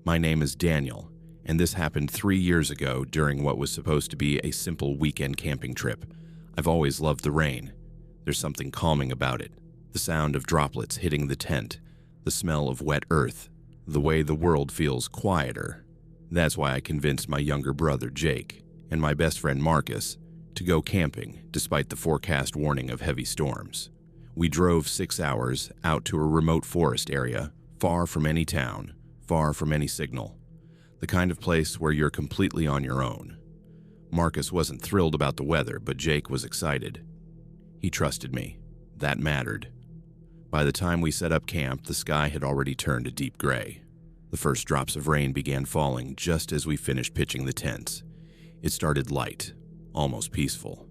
My name is Daniel, and this happened 3 years ago during what was supposed to be a simple weekend camping trip. I've always loved the rain. There's something calming about it. The sound of droplets hitting the tent, the smell of wet earth, the way the world feels quieter. That's why I convinced my younger brother Jake and my best friend Marcus to go camping despite the forecast warning of heavy storms. We drove 6 hours out to a remote forest area, far from any town, far from any signal. The kind of place where you're completely on your own. Marcus wasn't thrilled about the weather, but Jake was excited. He trusted me. That mattered. By the time we set up camp, the sky had already turned a deep gray. The first drops of rain began falling just as we finished pitching the tents. It started light, almost peaceful.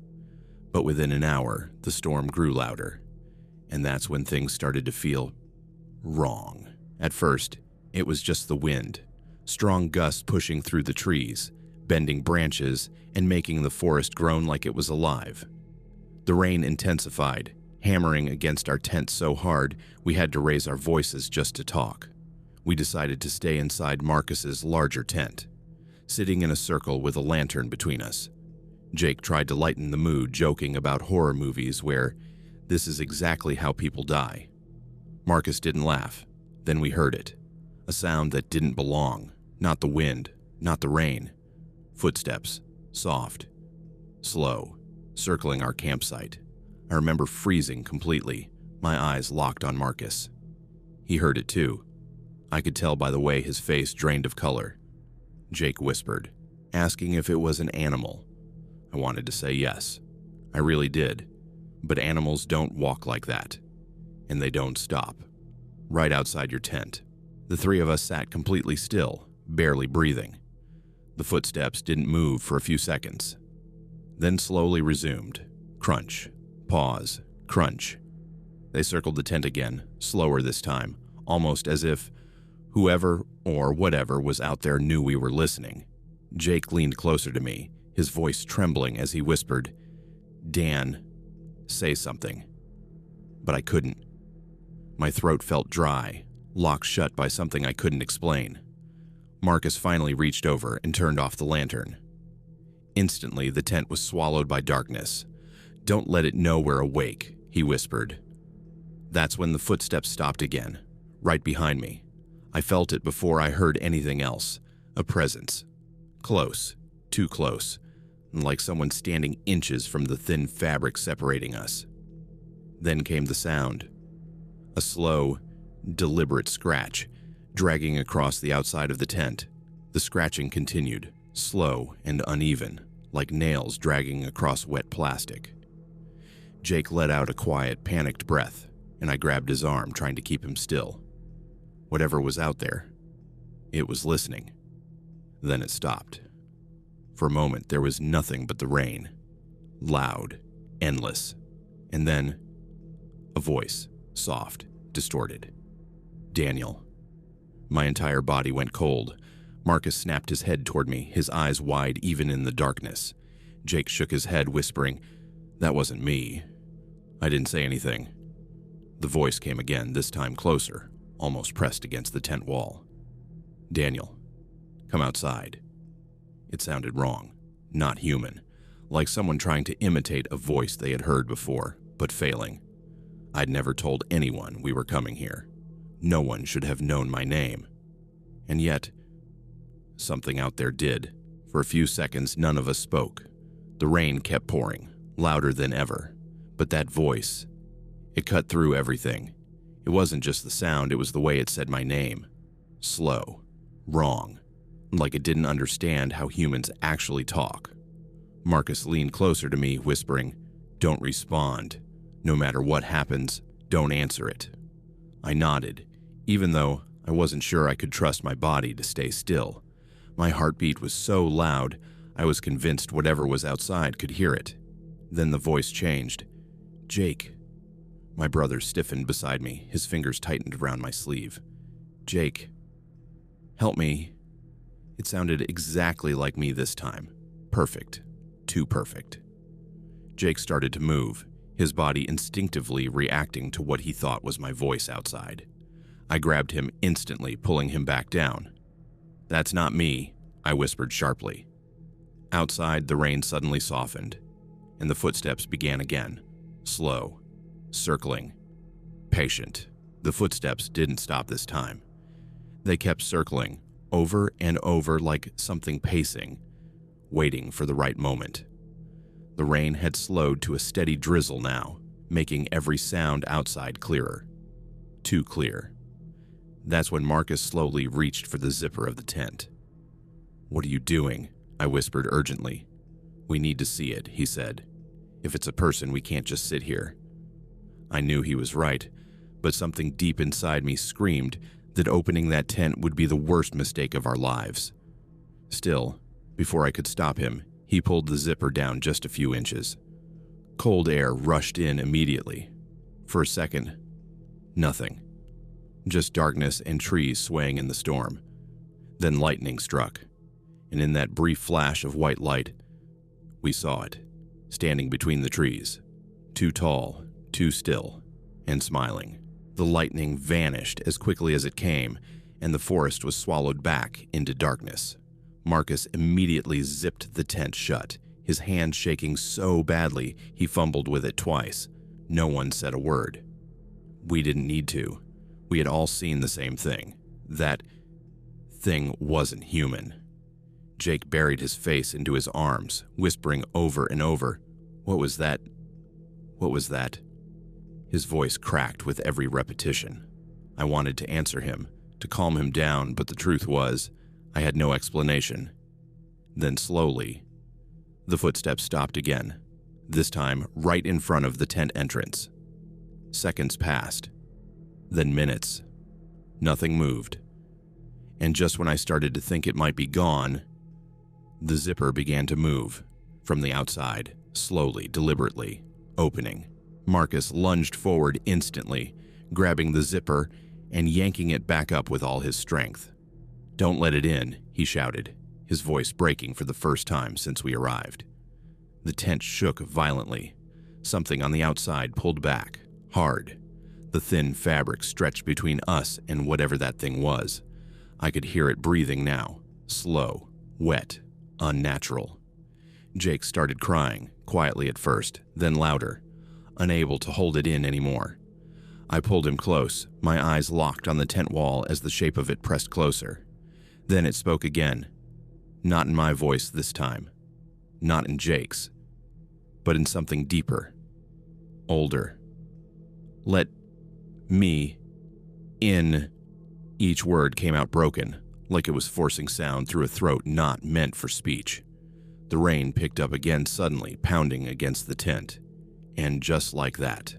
But within an hour, the storm grew louder. And that's when things started to feel wrong. At first, it was just the wind, strong gusts pushing through the trees, bending branches, and making the forest groan like it was alive. The rain intensified, hammering against our tent so hard we had to raise our voices just to talk. We decided to stay inside Marcus's larger tent, sitting in a circle with a lantern between us. Jake tried to lighten the mood, joking about horror movies where this is exactly how people die. Marcus didn't laugh. Then we heard it. A sound that didn't belong. Not the wind, not the rain. Footsteps, soft, slow, circling our campsite. I remember freezing completely, my eyes locked on Marcus. He heard it too. I could tell by the way his face drained of color. Jake whispered, asking if it was an animal. I wanted to say yes. I really did. But animals don't walk like that. And they don't stop. Right outside your tent. The three of us sat completely still, barely breathing. The footsteps didn't move for a few seconds. Then slowly resumed. Crunch. Pause. Crunch. They circled the tent again, slower this time, almost as if whoever or whatever was out there knew we were listening. Jake leaned closer to me, his voice trembling as he whispered, "Dan, say something." But I couldn't. My throat felt dry, locked shut by something I couldn't explain. Marcus finally reached over and turned off the lantern. Instantly, the tent was swallowed by darkness. "Don't let it know we're awake," he whispered. That's when the footsteps stopped again, right behind me. I felt it before I heard anything else. A presence. Close. Too close. Like someone standing inches from the thin fabric separating us. Then came the sound. A slow, deliberate scratch, dragging across the outside of the tent. The scratching continued, slow and uneven, like nails dragging across wet plastic. Jake let out a quiet, panicked breath, and I grabbed his arm, trying to keep him still. Whatever was out there, it was listening. Then it stopped. For a moment, there was nothing but the rain. Loud, endless. And then, a voice, soft, distorted. "Daniel." My entire body went cold. Marcus snapped his head toward me, his eyes wide even in the darkness. Jake shook his head, whispering, "That wasn't me." I didn't say anything. The voice came again, this time closer, almost pressed against the tent wall. "Daniel, come outside." It sounded wrong, not human, like someone trying to imitate a voice they had heard before, but failing. I'd never told anyone we were coming here. No one should have known my name. And yet, something out there did. For a few seconds, none of us spoke. The rain kept pouring, louder than ever. But that voice, it cut through everything. It wasn't just the sound, it was the way it said my name. Slow. Wrong. Like it didn't understand how humans actually talk. Marcus leaned closer to me, whispering, "Don't respond. No matter what happens, don't answer it." I nodded, even though I wasn't sure I could trust my body to stay still. My heartbeat was so loud, I was convinced whatever was outside could hear it. Then the voice changed. "Jake." My brother stiffened beside me, his fingers tightened around my sleeve. "Jake, help me." It sounded exactly like me this time. Perfect. Too perfect. Jake started to move, his body instinctively reacting to what he thought was my voice outside. I grabbed him instantly, pulling him back down. "That's not me," I whispered sharply. Outside, the rain suddenly softened, and the footsteps began again, slow, circling, patient. The footsteps didn't stop this time. They kept circling, over and over like something pacing, waiting for the right moment. The rain had slowed to a steady drizzle now, making every sound outside clearer. Too clear. That's when Marcus slowly reached for the zipper of the tent. "What are you doing?" I whispered urgently. "We need to see it," he said. "If it's a person, we can't just sit here." I knew he was right, but something deep inside me screamed that opening that tent would be the worst mistake of our lives. Still, before I could stop him, he pulled the zipper down just a few inches. Cold air rushed in immediately. For a second, nothing. Just darkness and trees swaying in the storm. Then lightning struck, and in that brief flash of white light, we saw it, standing between the trees, too tall, too still, and smiling. The lightning vanished as quickly as it came, and the forest was swallowed back into darkness. Marcus immediately zipped the tent shut, his hand shaking so badly he fumbled with it twice. No one said a word. We didn't need to. We had all seen the same thing. That thing wasn't human. Jake buried his face into his arms, whispering over and over, "What was that? What was that?" His voice cracked with every repetition. I wanted to answer him, to calm him down, but the truth was, I had no explanation. Then slowly, the footsteps stopped again, this time right in front of the tent entrance. Seconds passed, then minutes. Nothing moved. And just when I started to think it might be gone, the zipper began to move, from the outside, slowly, deliberately, opening. Marcus lunged forward instantly, grabbing the zipper and yanking it back up with all his strength. "Don't let it in," he shouted, his voice breaking for the first time since we arrived. The tent shook violently. Something on the outside pulled back, hard. The thin fabric stretched between us and whatever that thing was. I could hear it breathing now, slow, wet, unnatural. Jake started crying, quietly at first, then louder, unable to hold it in anymore. I pulled him close, my eyes locked on the tent wall as the shape of it pressed closer. Then it spoke again. Not in my voice this time. Not in Jake's. But in something deeper. Older. "Let me in." Each word came out broken, like it was forcing sound through a throat not meant for speech. The rain picked up again suddenly, pounding against the tent. And just like that,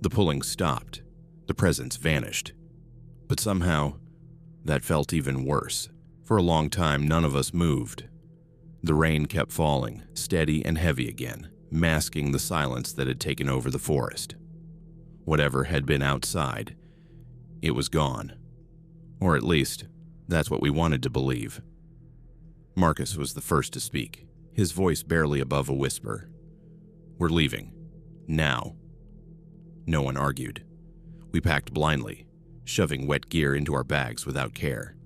the pulling stopped. The presence vanished. But somehow, that felt even worse. For a long time, none of us moved. The rain kept falling, steady and heavy again, masking the silence that had taken over the forest. Whatever had been outside, it was gone. Or at least, that's what we wanted to believe. Marcus was the first to speak, his voice barely above a whisper. "We're leaving. Now." No one argued. We packed blindly, shoving wet gear into our bags without care.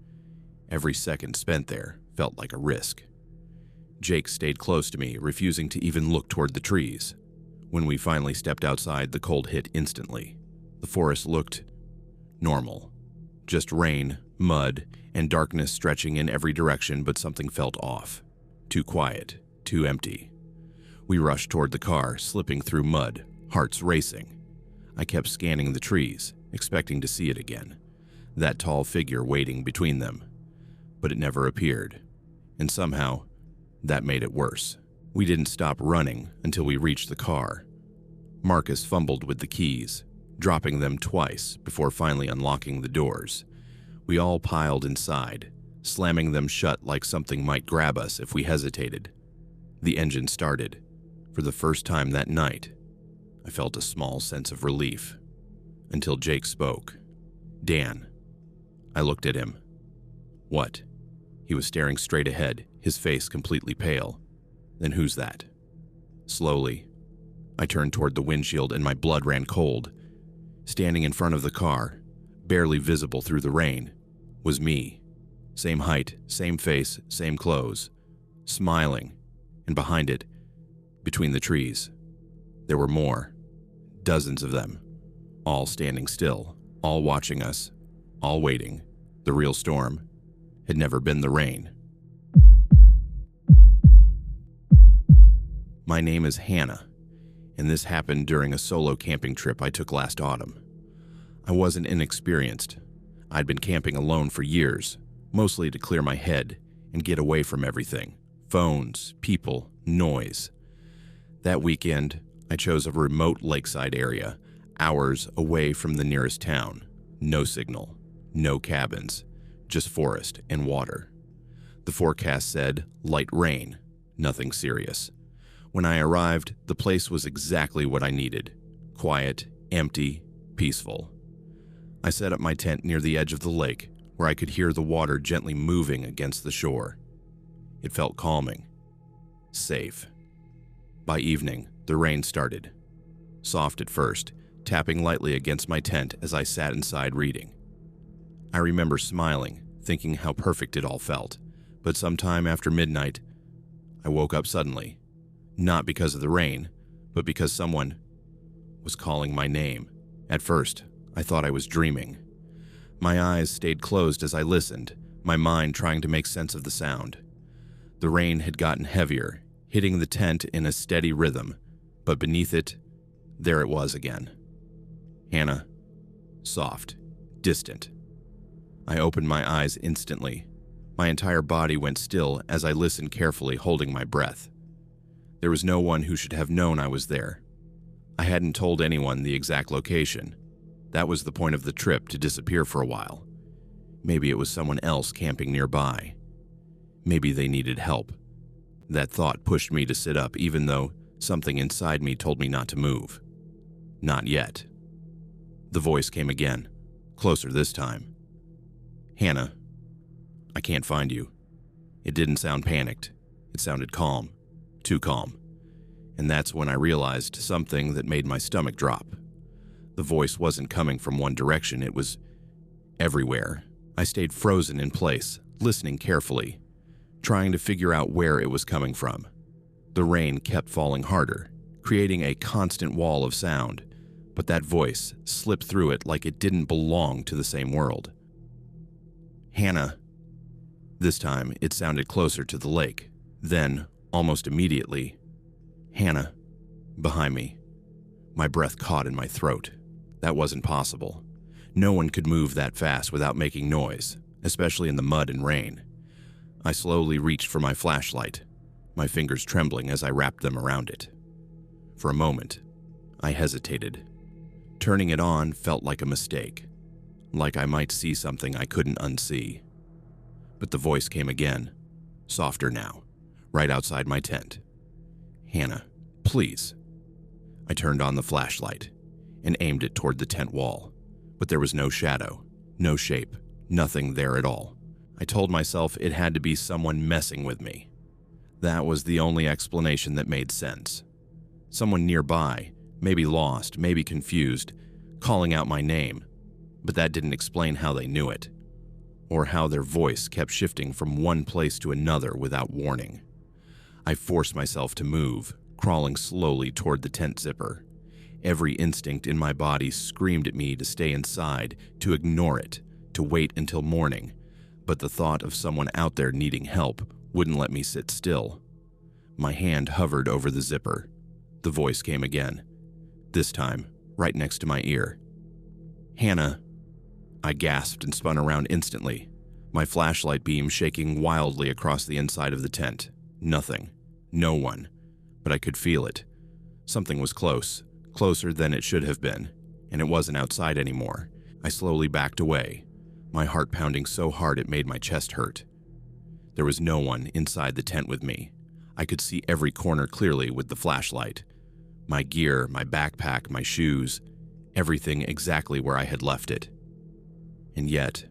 Every second spent there felt like a risk. Jake stayed close to me, refusing to even look toward the trees. When we finally stepped outside, the cold hit instantly. The forest looked normal. Just rain, mud, and darkness stretching in every direction, but something felt off. Too quiet, too empty. We rushed toward the car, slipping through mud, hearts racing. I kept scanning the trees, expecting to see it again. That tall figure waiting between them. But it never appeared. And somehow, that made it worse. We didn't stop running until we reached the car. Marcus fumbled with the keys, dropping them twice before finally unlocking the doors. We all piled inside, slamming them shut like something might grab us if we hesitated. The engine started. For the first time that night, I felt a small sense of relief. Until Jake spoke. "Dan." I looked at him. "What?" He was staring straight ahead, his face completely pale. "Then who's that?" Slowly, I turned toward the windshield and my blood ran cold. Standing in front of the car, barely visible through the rain, was me, Same height, same face, same clothes. Smiling. And behind it, between the trees, there were more. Dozens of them. All standing still. All watching us. All waiting. The real storm had never been the rain. My name is Hannah, and this happened during a solo camping trip I took last autumn. I wasn't inexperienced. I'd been camping alone for years, mostly to clear my head and get away from everything. Phones, people, noise. That weekend, I chose a remote lakeside area, hours away from the nearest town. No signal, no cabins, just forest and water. The forecast said light rain, nothing serious. When I arrived, the place was exactly what I needed. Quiet, empty, peaceful. I set up my tent near the edge of the lake, where I could hear the water gently moving against the shore. It felt calming. Safe. By evening, the rain started. Soft at first, tapping lightly against my tent as I sat inside reading. I remember smiling, thinking how perfect it all felt, but sometime after midnight, I woke up suddenly. Not because of the rain, but because someone was calling my name. At first, I thought I was dreaming. My eyes stayed closed as I listened, my mind trying to make sense of the sound. The rain had gotten heavier, hitting the tent in a steady rhythm, but beneath it, there it was again. Hannah. Soft. Distant. I opened my eyes instantly. My entire body went still as I listened carefully, holding my breath. There was no one who should have known I was there. I hadn't told anyone the exact location. That was the point of the trip, to disappear for a while. Maybe it was someone else camping nearby. Maybe they needed help. That thought pushed me to sit up, even though something inside me told me not to move. Not yet. The voice came again, closer this time. Hannah, I can't find you. It didn't sound panicked. It sounded calm. Too calm. And that's when I realized something that made my stomach drop. The voice wasn't coming from one direction, it was everywhere. I stayed frozen in place, listening carefully, trying to figure out where it was coming from. The rain kept falling harder, creating a constant wall of sound, but that voice slipped through it like it didn't belong to the same world. Hannah. This time, it sounded closer to the lake. Then, almost immediately, Hannah, behind me. My breath caught in my throat. That wasn't possible. No one could move that fast without making noise, especially in the mud and rain. I slowly reached for my flashlight, my fingers trembling as I wrapped them around it. For a moment, I hesitated. Turning it on felt like a mistake, like I might see something I couldn't unsee. But the voice came again, softer now, right outside my tent. Hannah, please. I turned on the flashlight and aimed it toward the tent wall, but there was no shadow, no shape, nothing there at all. I told myself it had to be someone messing with me. That was the only explanation that made sense. Someone nearby, maybe lost, maybe confused, calling out my name, but that didn't explain how they knew it, or how their voice kept shifting from one place to another without warning. I forced myself to move, crawling slowly toward the tent zipper. Every instinct in my body screamed at me to stay inside, to ignore it, to wait until morning, but the thought of someone out there needing help wouldn't let me sit still. My hand hovered over the zipper. The voice came again, this time right next to my ear. Hannah. I gasped and spun around instantly, my flashlight beam shaking wildly across the inside of the tent. Nothing. No one. But I could feel it. Something was close, closer than it should have been, and it wasn't outside anymore. I slowly backed away, my heart pounding so hard it made my chest hurt. There was no one inside the tent with me. I could see every corner clearly with the flashlight. My gear, my backpack, my shoes, everything exactly where I had left it. And yet,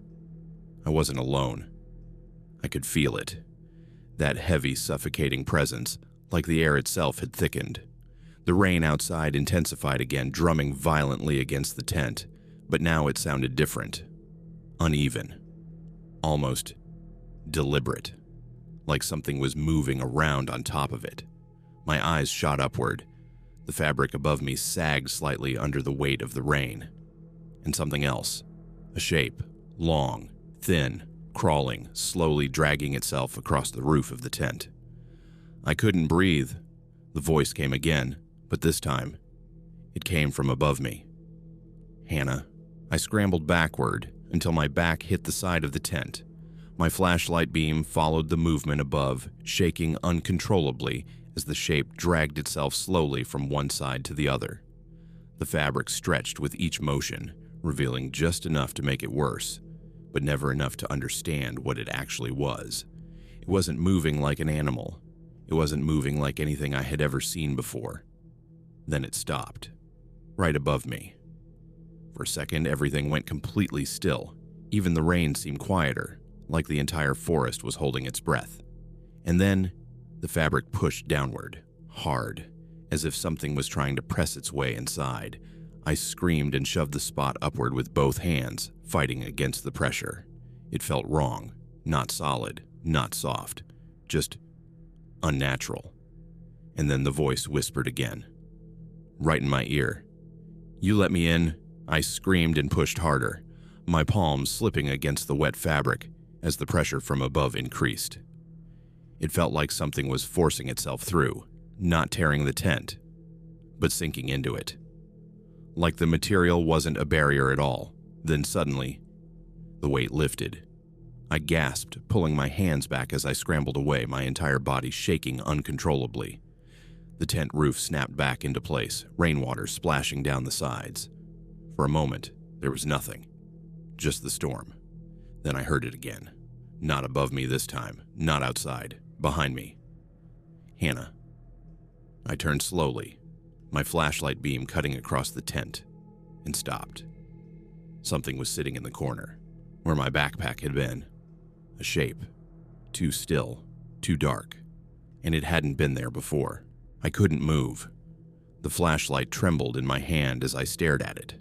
I wasn't alone. I could feel it. That heavy, suffocating presence, like the air itself had thickened. The rain outside intensified again, drumming violently against the tent, but now it sounded different. Uneven. Almost deliberate, like something was moving around on top of it. My eyes shot upward. The fabric above me sagged slightly under the weight of the rain. And something else, a shape, long, thin, crawling, slowly dragging itself across the roof of the tent. I couldn't breathe. The voice came again, but this time, it came from above me. "Hannah." I scrambled backward until my back hit the side of the tent. My flashlight beam followed the movement above, shaking uncontrollably as the shape dragged itself slowly from one side to the other. The fabric stretched with each motion, revealing just enough to make it worse, but never enough to understand what it actually was. It wasn't moving like an animal. It wasn't moving like anything I had ever seen before. Then it stopped, right above me. For a second, everything went completely still. Even the rain seemed quieter, like the entire forest was holding its breath. And then, the fabric pushed downward, hard, as if something was trying to press its way inside. I screamed and shoved the spot upward with both hands, fighting against the pressure. It felt wrong, not solid, not soft, just unnatural. And then the voice whispered again, right in my ear. "You let me in." I screamed and pushed harder, my palms slipping against the wet fabric as the pressure from above increased. It felt like something was forcing itself through, not tearing the tent, but sinking into it. Like the material wasn't a barrier at all. Then suddenly, the weight lifted. I gasped, pulling my hands back as I scrambled away, my entire body shaking uncontrollably. The tent roof snapped back into place, rainwater splashing down the sides. For a moment, there was nothing, just the storm. Then I heard it again. Not above me this time, not outside, behind me. "Hannah." I turned slowly, my flashlight beam cutting across the tent, and stopped. Something was sitting in the corner, where my backpack had been. A shape, too still, too dark, and it hadn't been there before. I couldn't move. The flashlight trembled in my hand as I stared at it,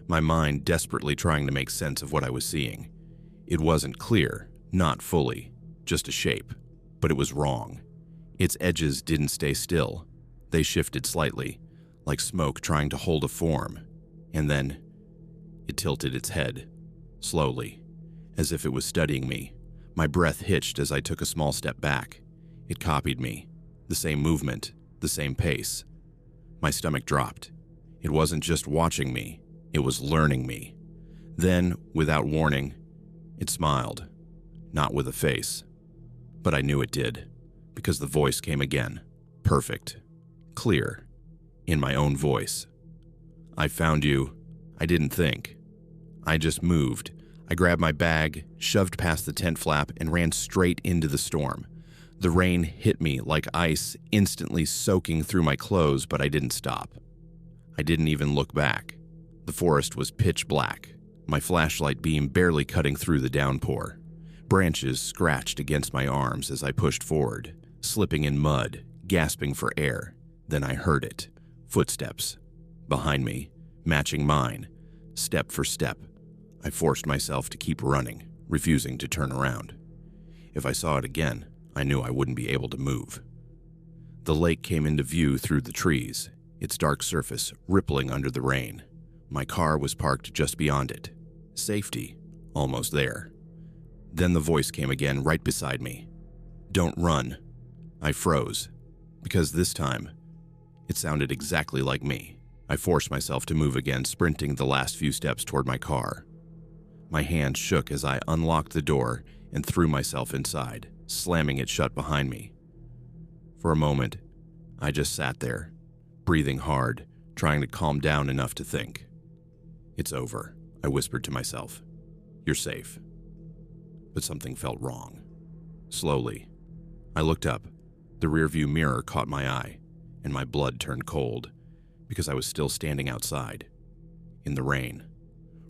my mind desperately trying to make sense of what I was seeing. It wasn't clear, not fully, just a shape, but it was wrong. Its edges didn't stay still. They shifted slightly, like smoke trying to hold a form, and then it tilted its head, slowly, as if it was studying me. My breath hitched as I took a small step back. It copied me, the same movement, the same pace. My stomach dropped. It wasn't just watching me, it was learning me. Then, without warning, it smiled, not with a face. But I knew it did, because the voice came again, perfect, clear, in my own voice. "I found you." I didn't think. I just moved. I grabbed my bag, shoved past the tent flap, and ran straight into the storm. The rain hit me like ice, instantly soaking through my clothes, but I didn't stop. I didn't even look back. The forest was pitch black, my flashlight beam barely cutting through the downpour. Branches scratched against my arms as I pushed forward, slipping in mud, gasping for air. Then I heard it. Footsteps. Behind me, matching mine, step for step. I forced myself to keep running, refusing to turn around. If I saw it again, I knew I wouldn't be able to move. The lake came into view through the trees, its dark surface rippling under the rain. My car was parked just beyond it. Safety, almost there. Then the voice came again right beside me. "Don't run." I froze, because this time, it sounded exactly like me. I forced myself to move again, sprinting the last few steps toward my car. My hand shook as I unlocked the door and threw myself inside, slamming it shut behind me. For a moment, I just sat there, breathing hard, trying to calm down enough to think. "It's over," I whispered to myself. "You're safe." But something felt wrong. Slowly, I looked up. The rearview mirror caught my eye, and my blood turned cold, because I was still standing outside, in the rain,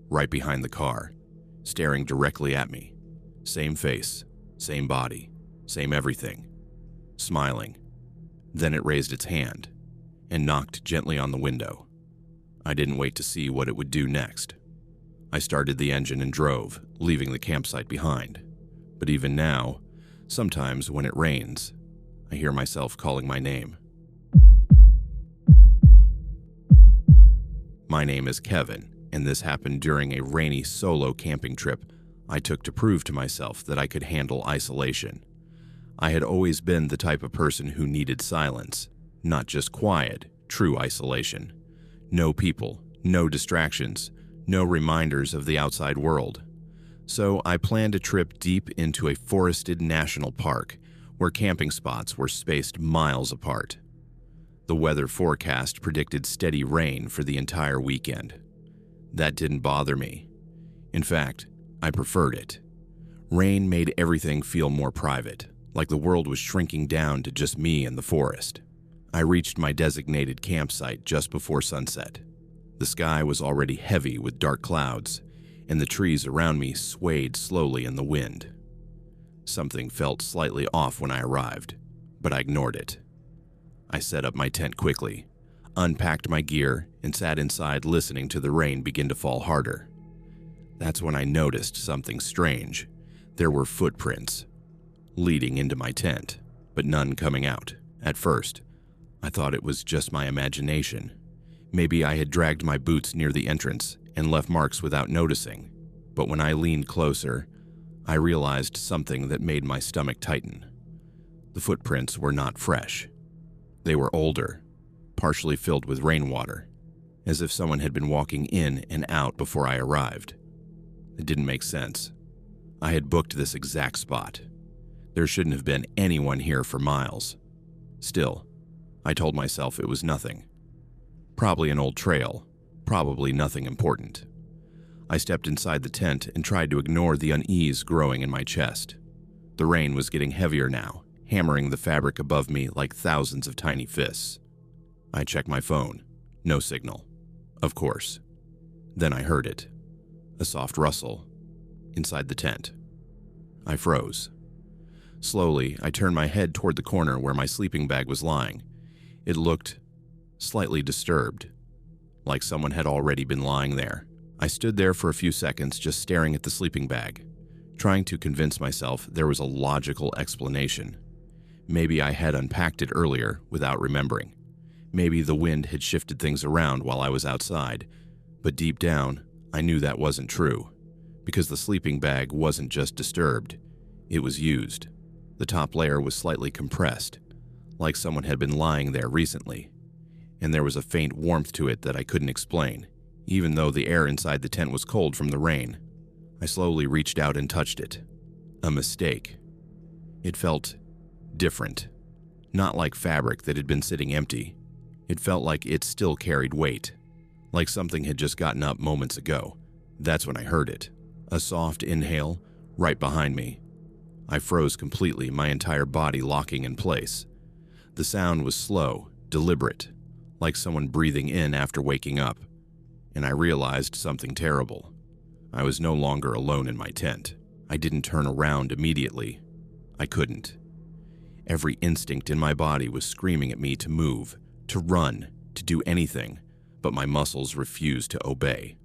right behind the car, staring directly at me. Same face, same body, same everything. Smiling. Then it raised its hand and knocked gently on the window. I didn't wait to see what it would do next. I started the engine and drove, leaving the campsite behind. But even now, sometimes when it rains, I hear myself calling my name. My name is Kevin, and this happened during a rainy solo camping trip I took to prove to myself that I could handle isolation. I had always been the type of person who needed silence, not just quiet, true isolation. No people, no distractions, no reminders of the outside world. So I planned a trip deep into a forested national park where camping spots were spaced miles apart. The weather forecast predicted steady rain for the entire weekend. That didn't bother me. In fact, I preferred it. Rain made everything feel more private, like the world was shrinking down to just me and the forest. I reached my designated campsite just before sunset. The sky was already heavy with dark clouds, and the trees around me swayed slowly in the wind. Something felt slightly off when I arrived, but I ignored it. I set up my tent quickly, unpacked my gear, and sat inside listening to the rain begin to fall harder. That's when I noticed something strange. There were footprints leading into my tent, but none coming out. At first, I thought it was just my imagination. Maybe I had dragged my boots near the entrance and left marks without noticing. But when I leaned closer, I realized something that made my stomach tighten. The footprints were not fresh. They were older, partially filled with rainwater, as if someone had been walking in and out before I arrived. It didn't make sense. I had booked this exact spot. There shouldn't have been anyone here for miles. Still, I told myself it was nothing. Probably an old trail, probably nothing important. I stepped inside the tent and tried to ignore the unease growing in my chest. The rain was getting heavier now, hammering the fabric above me like thousands of tiny fists. I checked my phone. No signal. Of course. Then I heard it. A soft rustle inside the tent. I froze. Slowly, I turned my head toward the corner where my sleeping bag was lying. It looked slightly disturbed, like someone had already been lying there. I stood there for a few seconds just staring at the sleeping bag, trying to convince myself there was a logical explanation. Maybe I had unpacked it earlier without remembering. Maybe the wind had shifted things around while I was outside, but deep down, I knew that wasn't true, because the sleeping bag wasn't just disturbed, it was used. The top layer was slightly compressed, like someone had been lying there recently, and there was a faint warmth to it that I couldn't explain, even though the air inside the tent was cold from the rain. I slowly reached out and touched it. A mistake. It felt different. Not like fabric that had been sitting empty. It felt like it still carried weight, like something had just gotten up moments ago. That's when I heard it. A soft inhale right behind me. I froze completely, my entire body locking in place. The sound was slow, deliberate, like someone breathing in after waking up. And I realized something terrible. I was no longer alone in my tent. I didn't turn around immediately. I couldn't. Every instinct in my body was screaming at me to move, to run, to do anything, but my muscles refused to obey.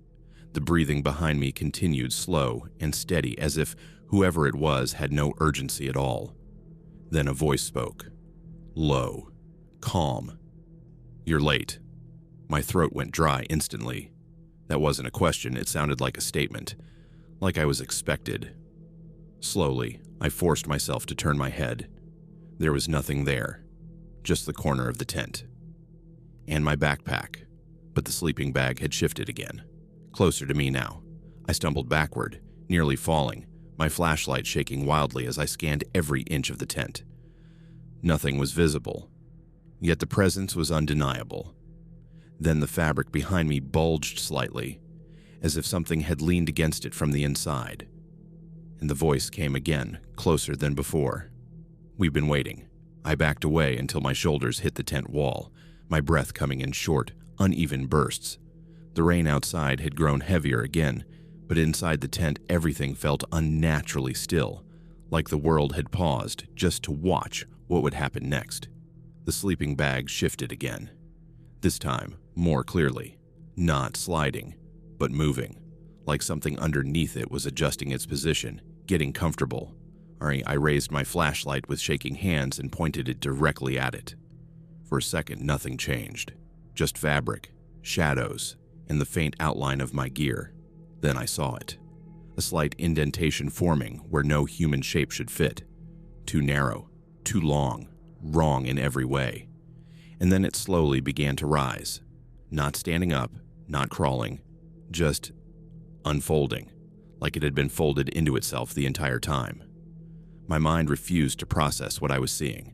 The breathing behind me continued slow and steady, as if whoever it was had no urgency at all. Then a voice spoke. Low. Calm. "You're late." My throat went dry instantly. That wasn't a question, it sounded like a statement, like I was expected. Slowly, I forced myself to turn my head. There was nothing there, just the corner of the tent. And my backpack, but the sleeping bag had shifted again, closer to me now. I stumbled backward, nearly falling, my flashlight shaking wildly as I scanned every inch of the tent. Nothing was visible, yet the presence was undeniable. Then the fabric behind me bulged slightly, as if something had leaned against it from the inside. And the voice came again, closer than before. "We've been waiting." I backed away until my shoulders hit the tent wall, my breath coming in short, uneven bursts. The rain outside had grown heavier again, but inside the tent everything felt unnaturally still, like the world had paused just to watch what would happen next. The sleeping bag shifted again. This time, more clearly, not sliding, but moving, like something underneath it was adjusting its position, getting comfortable. I raised my flashlight with shaking hands and pointed it directly at it. For a second, nothing changed. Just fabric, shadows, and the faint outline of my gear. Then I saw it. A slight indentation forming where no human shape should fit. Too narrow, too long, wrong in every way. And then it slowly began to rise. Not standing up, not crawling, just unfolding, like it had been folded into itself the entire time. My mind refused to process what I was seeing.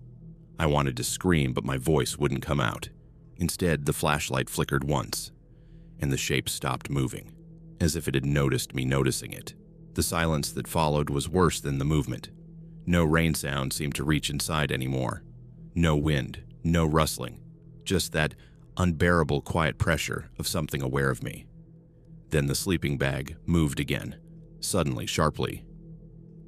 I wanted to scream, but my voice wouldn't come out. Instead, the flashlight flickered once, and the shape stopped moving, as if it had noticed me noticing it. The silence that followed was worse than the movement. No rain sound seemed to reach inside anymore. No wind, no rustling, just that unbearable quiet pressure of something aware of me. Then the sleeping bag moved again, suddenly, sharply.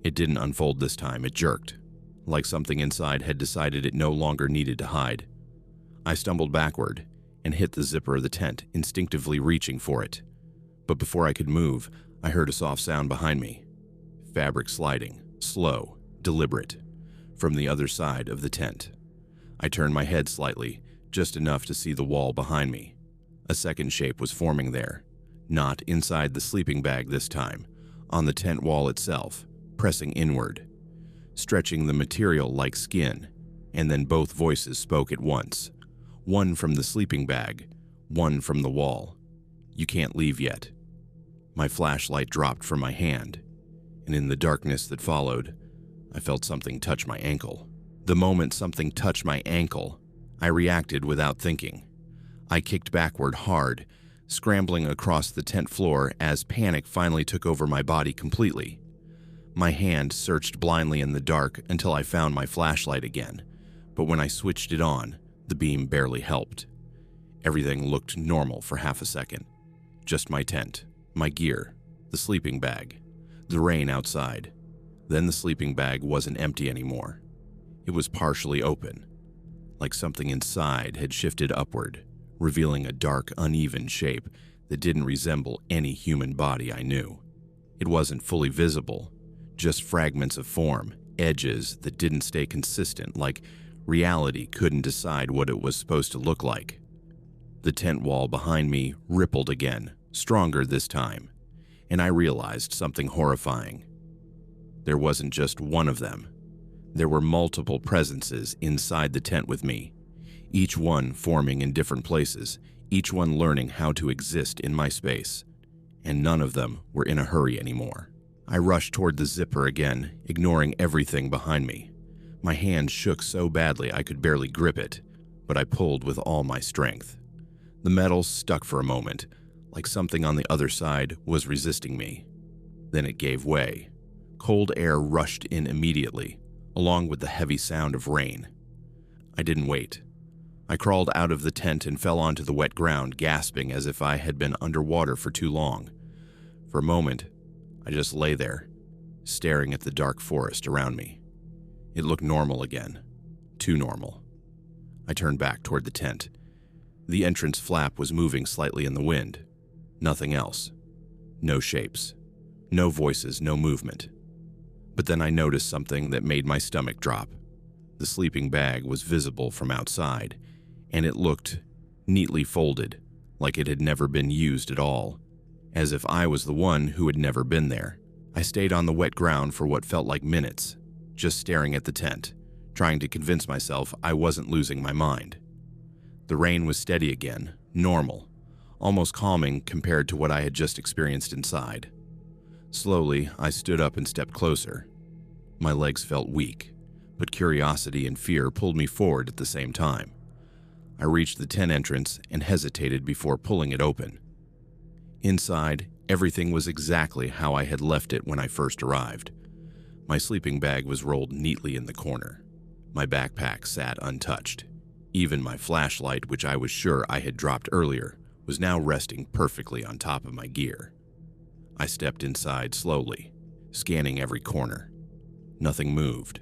It didn't unfold this time, it jerked, like something inside had decided it no longer needed to hide. I stumbled backward and hit the zipper of the tent, instinctively reaching for it. But before I could move, I heard a soft sound behind me. Fabric sliding, slow, deliberate, from the other side of the tent. I turned my head slightly, just enough to see the wall behind me. A second shape was forming there, not inside the sleeping bag this time, on the tent wall itself, pressing inward, stretching the material like skin, and then both voices spoke at once. One from the sleeping bag, one from the wall. "You can't leave yet." My flashlight dropped from my hand, and in the darkness that followed, I felt something touch my ankle. The moment something touched my ankle, I reacted without thinking. I kicked backward hard, scrambling across the tent floor as panic finally took over my body completely. My hand searched blindly in the dark until I found my flashlight again, but when I switched it on, the beam barely helped. Everything looked normal for half a second. Just my tent, my gear, the sleeping bag, the rain outside. Then the sleeping bag wasn't empty anymore. It was partially open, like something inside had shifted upward, revealing a dark, uneven shape that didn't resemble any human body I knew. It wasn't fully visible, just fragments of form, edges that didn't stay consistent, like reality couldn't decide what it was supposed to look like. The tent wall behind me rippled again, stronger this time, and I realized something horrifying. There wasn't just one of them. There were multiple presences inside the tent with me, each one forming in different places, each one learning how to exist in my space, and none of them were in a hurry anymore. I rushed toward the zipper again, ignoring everything behind me. My hand shook so badly I could barely grip it, but I pulled with all my strength. The metal stuck for a moment, like something on the other side was resisting me. Then it gave way. Cold air rushed in immediately, along with the heavy sound of rain. I didn't wait. I crawled out of the tent and fell onto the wet ground, gasping as if I had been underwater for too long. For a moment, I just lay there, staring at the dark forest around me. It looked normal again. Too normal. I turned back toward the tent. The entrance flap was moving slightly in the wind. Nothing else. No shapes. No voices, no movement. But then I noticed something that made my stomach drop. The sleeping bag was visible from outside, and it looked neatly folded, like it had never been used at all, as if I was the one who had never been there. I stayed on the wet ground for what felt like minutes, just staring at the tent, trying to convince myself I wasn't losing my mind. The rain was steady again, normal, almost calming compared to what I had just experienced inside. Slowly, I stood up and stepped closer. My legs felt weak, but curiosity and fear pulled me forward at the same time. I reached the tent entrance and hesitated before pulling it open. Inside, everything was exactly how I had left it when I first arrived. My sleeping bag was rolled neatly in the corner. My backpack sat untouched. Even my flashlight, which I was sure I had dropped earlier, was now resting perfectly on top of my gear. I stepped inside slowly, scanning every corner. Nothing moved.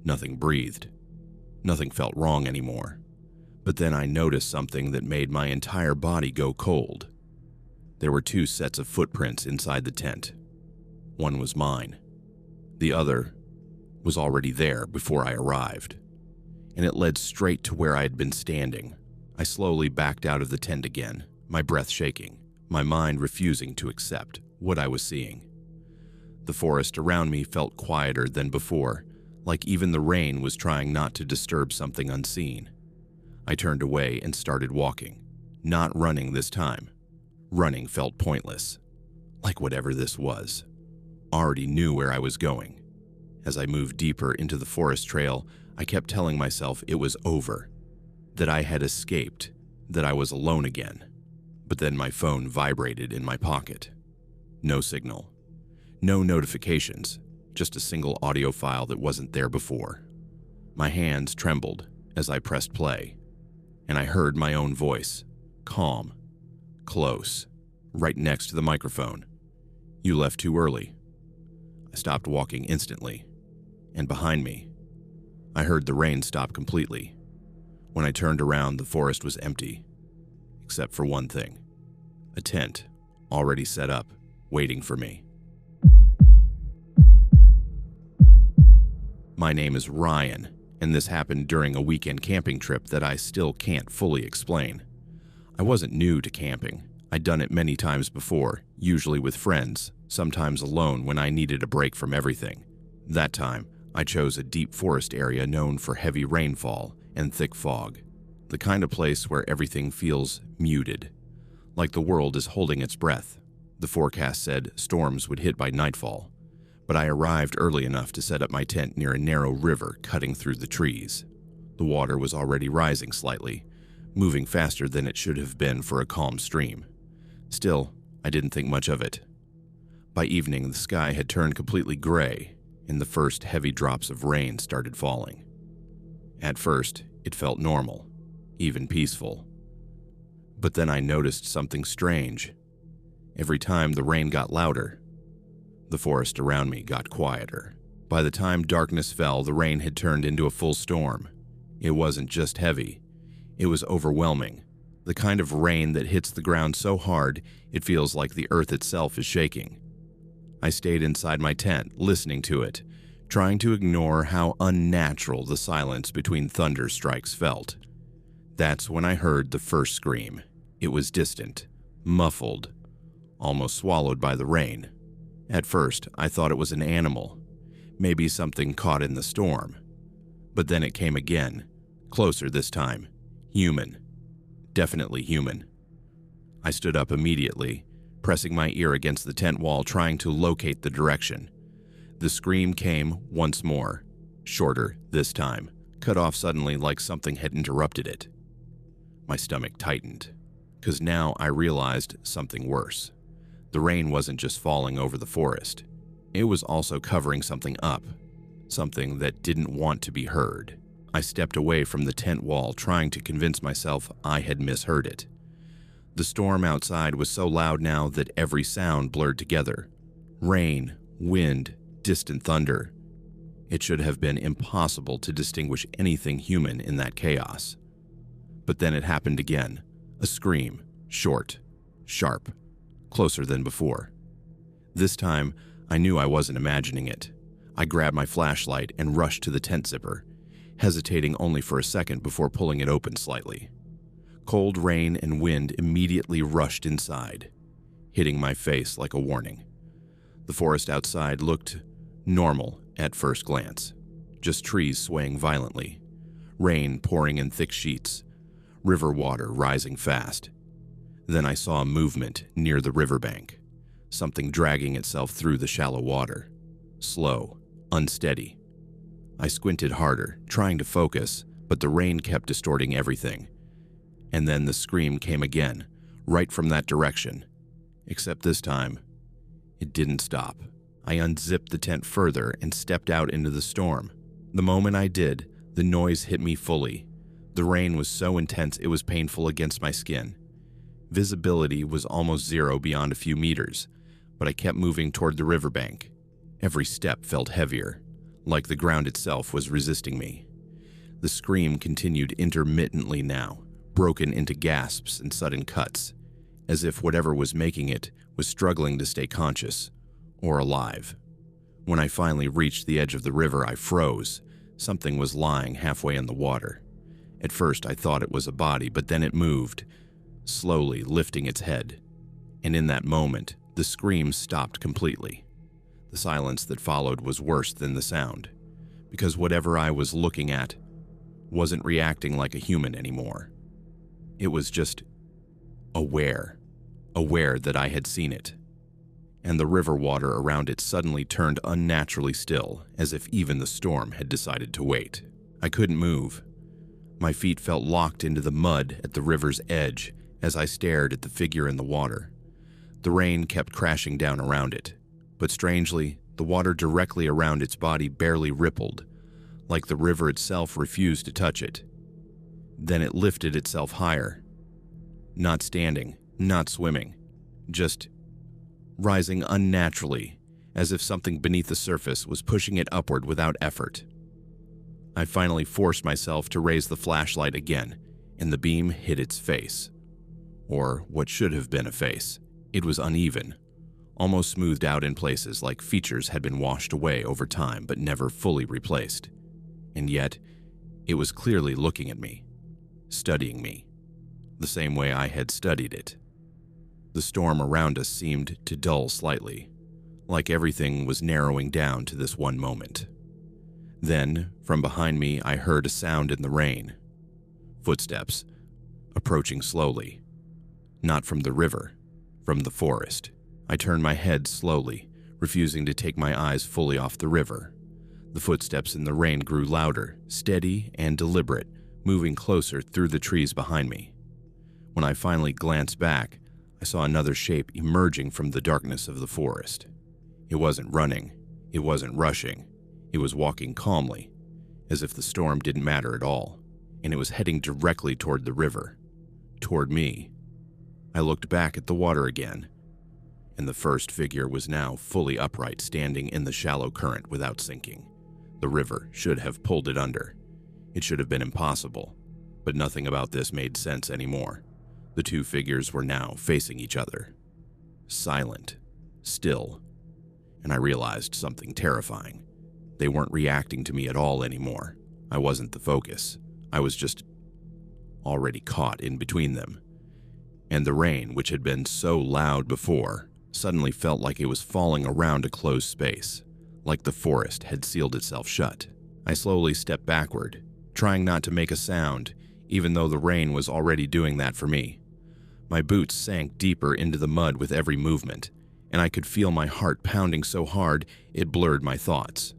Nothing breathed. Nothing felt wrong anymore. But then I noticed something that made my entire body go cold. There were two sets of footprints inside the tent. One was mine. The other was already there before I arrived, and it led straight to where I had been standing. I slowly backed out of the tent again, my breath shaking, my mind refusing to accept what I was seeing. The forest around me felt quieter than before, like even the rain was trying not to disturb something unseen. I turned away and started walking, not running this time. Running felt pointless, like whatever this was already knew where I was going. As I moved deeper into the forest trail, I kept telling myself it was over, that I had escaped, that I was alone again. But then my phone vibrated in my pocket. No signal, no notifications, just a single audio file that wasn't there before. My hands trembled as I pressed play, and I heard my own voice, calm, close, right next to the microphone. "You left too early." I stopped walking instantly, and behind me, I heard the rain stop completely. When I turned around, the forest was empty, except for one thing: a tent already set up, waiting for me. My name is Ryan, and this happened during a weekend camping trip that I still can't fully explain. I wasn't new to camping. I'd done it many times before, usually with friends, sometimes alone when I needed a break from everything. That time, I chose a deep forest area known for heavy rainfall and thick fog, the kind of place where everything feels muted, like the world is holding its breath. The forecast said storms would hit by nightfall, but I arrived early enough to set up my tent near a narrow river cutting through the trees. The water was already rising slightly, moving faster than it should have been for a calm stream. Still, I didn't think much of it. By evening, the sky had turned completely gray, and the first heavy drops of rain started falling. At first, it felt normal, even peaceful. But then I noticed something strange. Every time the rain got louder, the forest around me got quieter. By the time darkness fell, the rain had turned into a full storm. It wasn't just heavy, it was overwhelming. The kind of rain that hits the ground so hard, it feels like the earth itself is shaking. I stayed inside my tent, listening to it, trying to ignore how unnatural the silence between thunder strikes felt. That's when I heard the first scream. It was distant, muffled, almost swallowed by the rain. At first, I thought it was an animal, maybe something caught in the storm. But then it came again, closer this time. Human. Definitely human. I stood up immediately, pressing my ear against the tent wall, trying to locate the direction. The scream came once more, shorter this time, cut off suddenly like something had interrupted it. My stomach tightened, because now I realized something worse. The rain wasn't just falling over the forest. It was also covering something up, something that didn't want to be heard. I stepped away from the tent wall, trying to convince myself I had misheard it. The storm outside was so loud now that every sound blurred together. Rain, wind, distant thunder. It should have been impossible to distinguish anything human in that chaos. But then it happened again. A scream, short, sharp, closer than before. This time, I knew I wasn't imagining it. I grabbed my flashlight and rushed to the tent zipper, hesitating only for a second before pulling it open slightly. Cold rain and wind immediately rushed inside, hitting my face like a warning. The forest outside looked normal at first glance, just trees swaying violently, rain pouring in thick sheets, river water rising fast. Then I saw a movement near the riverbank, something dragging itself through the shallow water, slow, unsteady. I squinted harder, trying to focus, but the rain kept distorting everything. And then the scream came again, right from that direction. Except this time, it didn't stop. I unzipped the tent further and stepped out into the storm. The moment I did, the noise hit me fully. The rain was so intense it was painful against my skin. Visibility was almost zero beyond a few meters, but I kept moving toward the riverbank. Every step felt heavier, like the ground itself was resisting me. The scream continued intermittently now, broken into gasps and sudden cuts, as if whatever was making it was struggling to stay conscious or alive. When I finally reached the edge of the river, I froze. Something was lying halfway in the water. At first, I thought it was a body, but then it moved, slowly lifting its head. And in that moment, the screams stopped completely. The silence that followed was worse than the sound, because whatever I was looking at wasn't reacting like a human anymore. It was just aware that I had seen it. And the river water around it suddenly turned unnaturally still, as if even the storm had decided to wait. I couldn't move. My feet felt locked into the mud at the river's edge as I stared at the figure in the water. The rain kept crashing down around it, but strangely, the water directly around its body barely rippled, like the river itself refused to touch it. Then it lifted itself higher. Not standing, not swimming, just rising unnaturally, as if something beneath the surface was pushing it upward without effort. I finally forced myself to raise the flashlight again, and the beam hit its face. Or what should have been a face. It was uneven, almost smoothed out in places like features had been washed away over time but never fully replaced. And yet, it was clearly looking at me, studying me, the same way I had studied it. The storm around us seemed to dull slightly, like everything was narrowing down to this one moment. Then, from behind me, I heard a sound in the rain. Footsteps, approaching slowly. Not from the river, from the forest. I turned my head slowly, refusing to take my eyes fully off the river. The footsteps in the rain grew louder, steady and deliberate, moving closer through the trees behind me. When I finally glanced back, I saw another shape emerging from the darkness of the forest. It wasn't running, it wasn't rushing, it was walking calmly, as if the storm didn't matter at all, and it was heading directly toward the river, toward me. I looked back at the water again, and the first figure was now fully upright, standing in the shallow current without sinking. The river should have pulled it under. It should have been impossible, but nothing about this made sense anymore. The two figures were now facing each other, silent, still, and I realized something terrifying. They weren't reacting to me at all anymore. I wasn't the focus. I was just already caught in between them. And the rain, which had been so loud before, suddenly felt like it was falling around a closed space, like the forest had sealed itself shut. I slowly stepped backward, trying not to make a sound, even though the rain was already doing that for me. My boots sank deeper into the mud with every movement, and I could feel my heart pounding so hard it blurred my thoughts.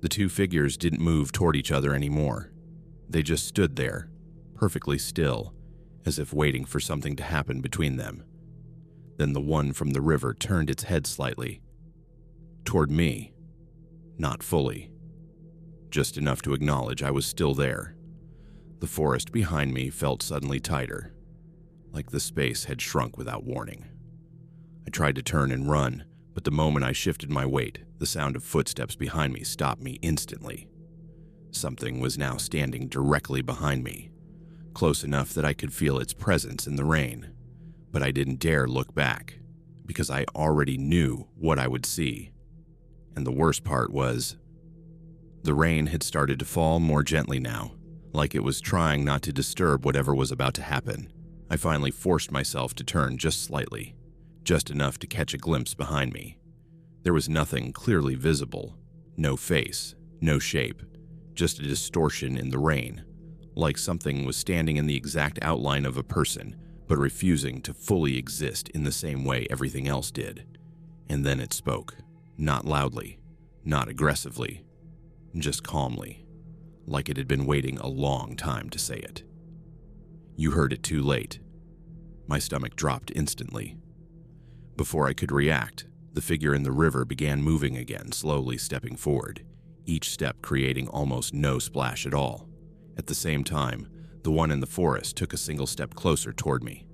The two figures didn't move toward each other anymore. They just stood there, perfectly still, as if waiting for something to happen between them. Then the one from the river turned its head slightly, toward me. Not fully. Just enough to acknowledge I was still there. The forest behind me felt suddenly tighter, like the space had shrunk without warning. I tried to turn and run, but the moment I shifted my weight, the sound of footsteps behind me stopped me instantly. Something was now standing directly behind me, close enough that I could feel its presence in the rain, but I didn't dare look back, because I already knew what I would see. And the worst part was, the rain had started to fall more gently now, like it was trying not to disturb whatever was about to happen. I finally forced myself to turn just slightly, just enough to catch a glimpse behind me. There was nothing clearly visible, no face, no shape, just a distortion in the rain, like something was standing in the exact outline of a person, but refusing to fully exist in the same way everything else did. And then it spoke, not loudly, not aggressively, just calmly, like it had been waiting a long time to say it. You heard it too late. My stomach dropped instantly. Before I could react, the figure in the river began moving again, slowly stepping forward, each step creating almost no splash at all. At the same time, the one in the forest took a single step closer toward me.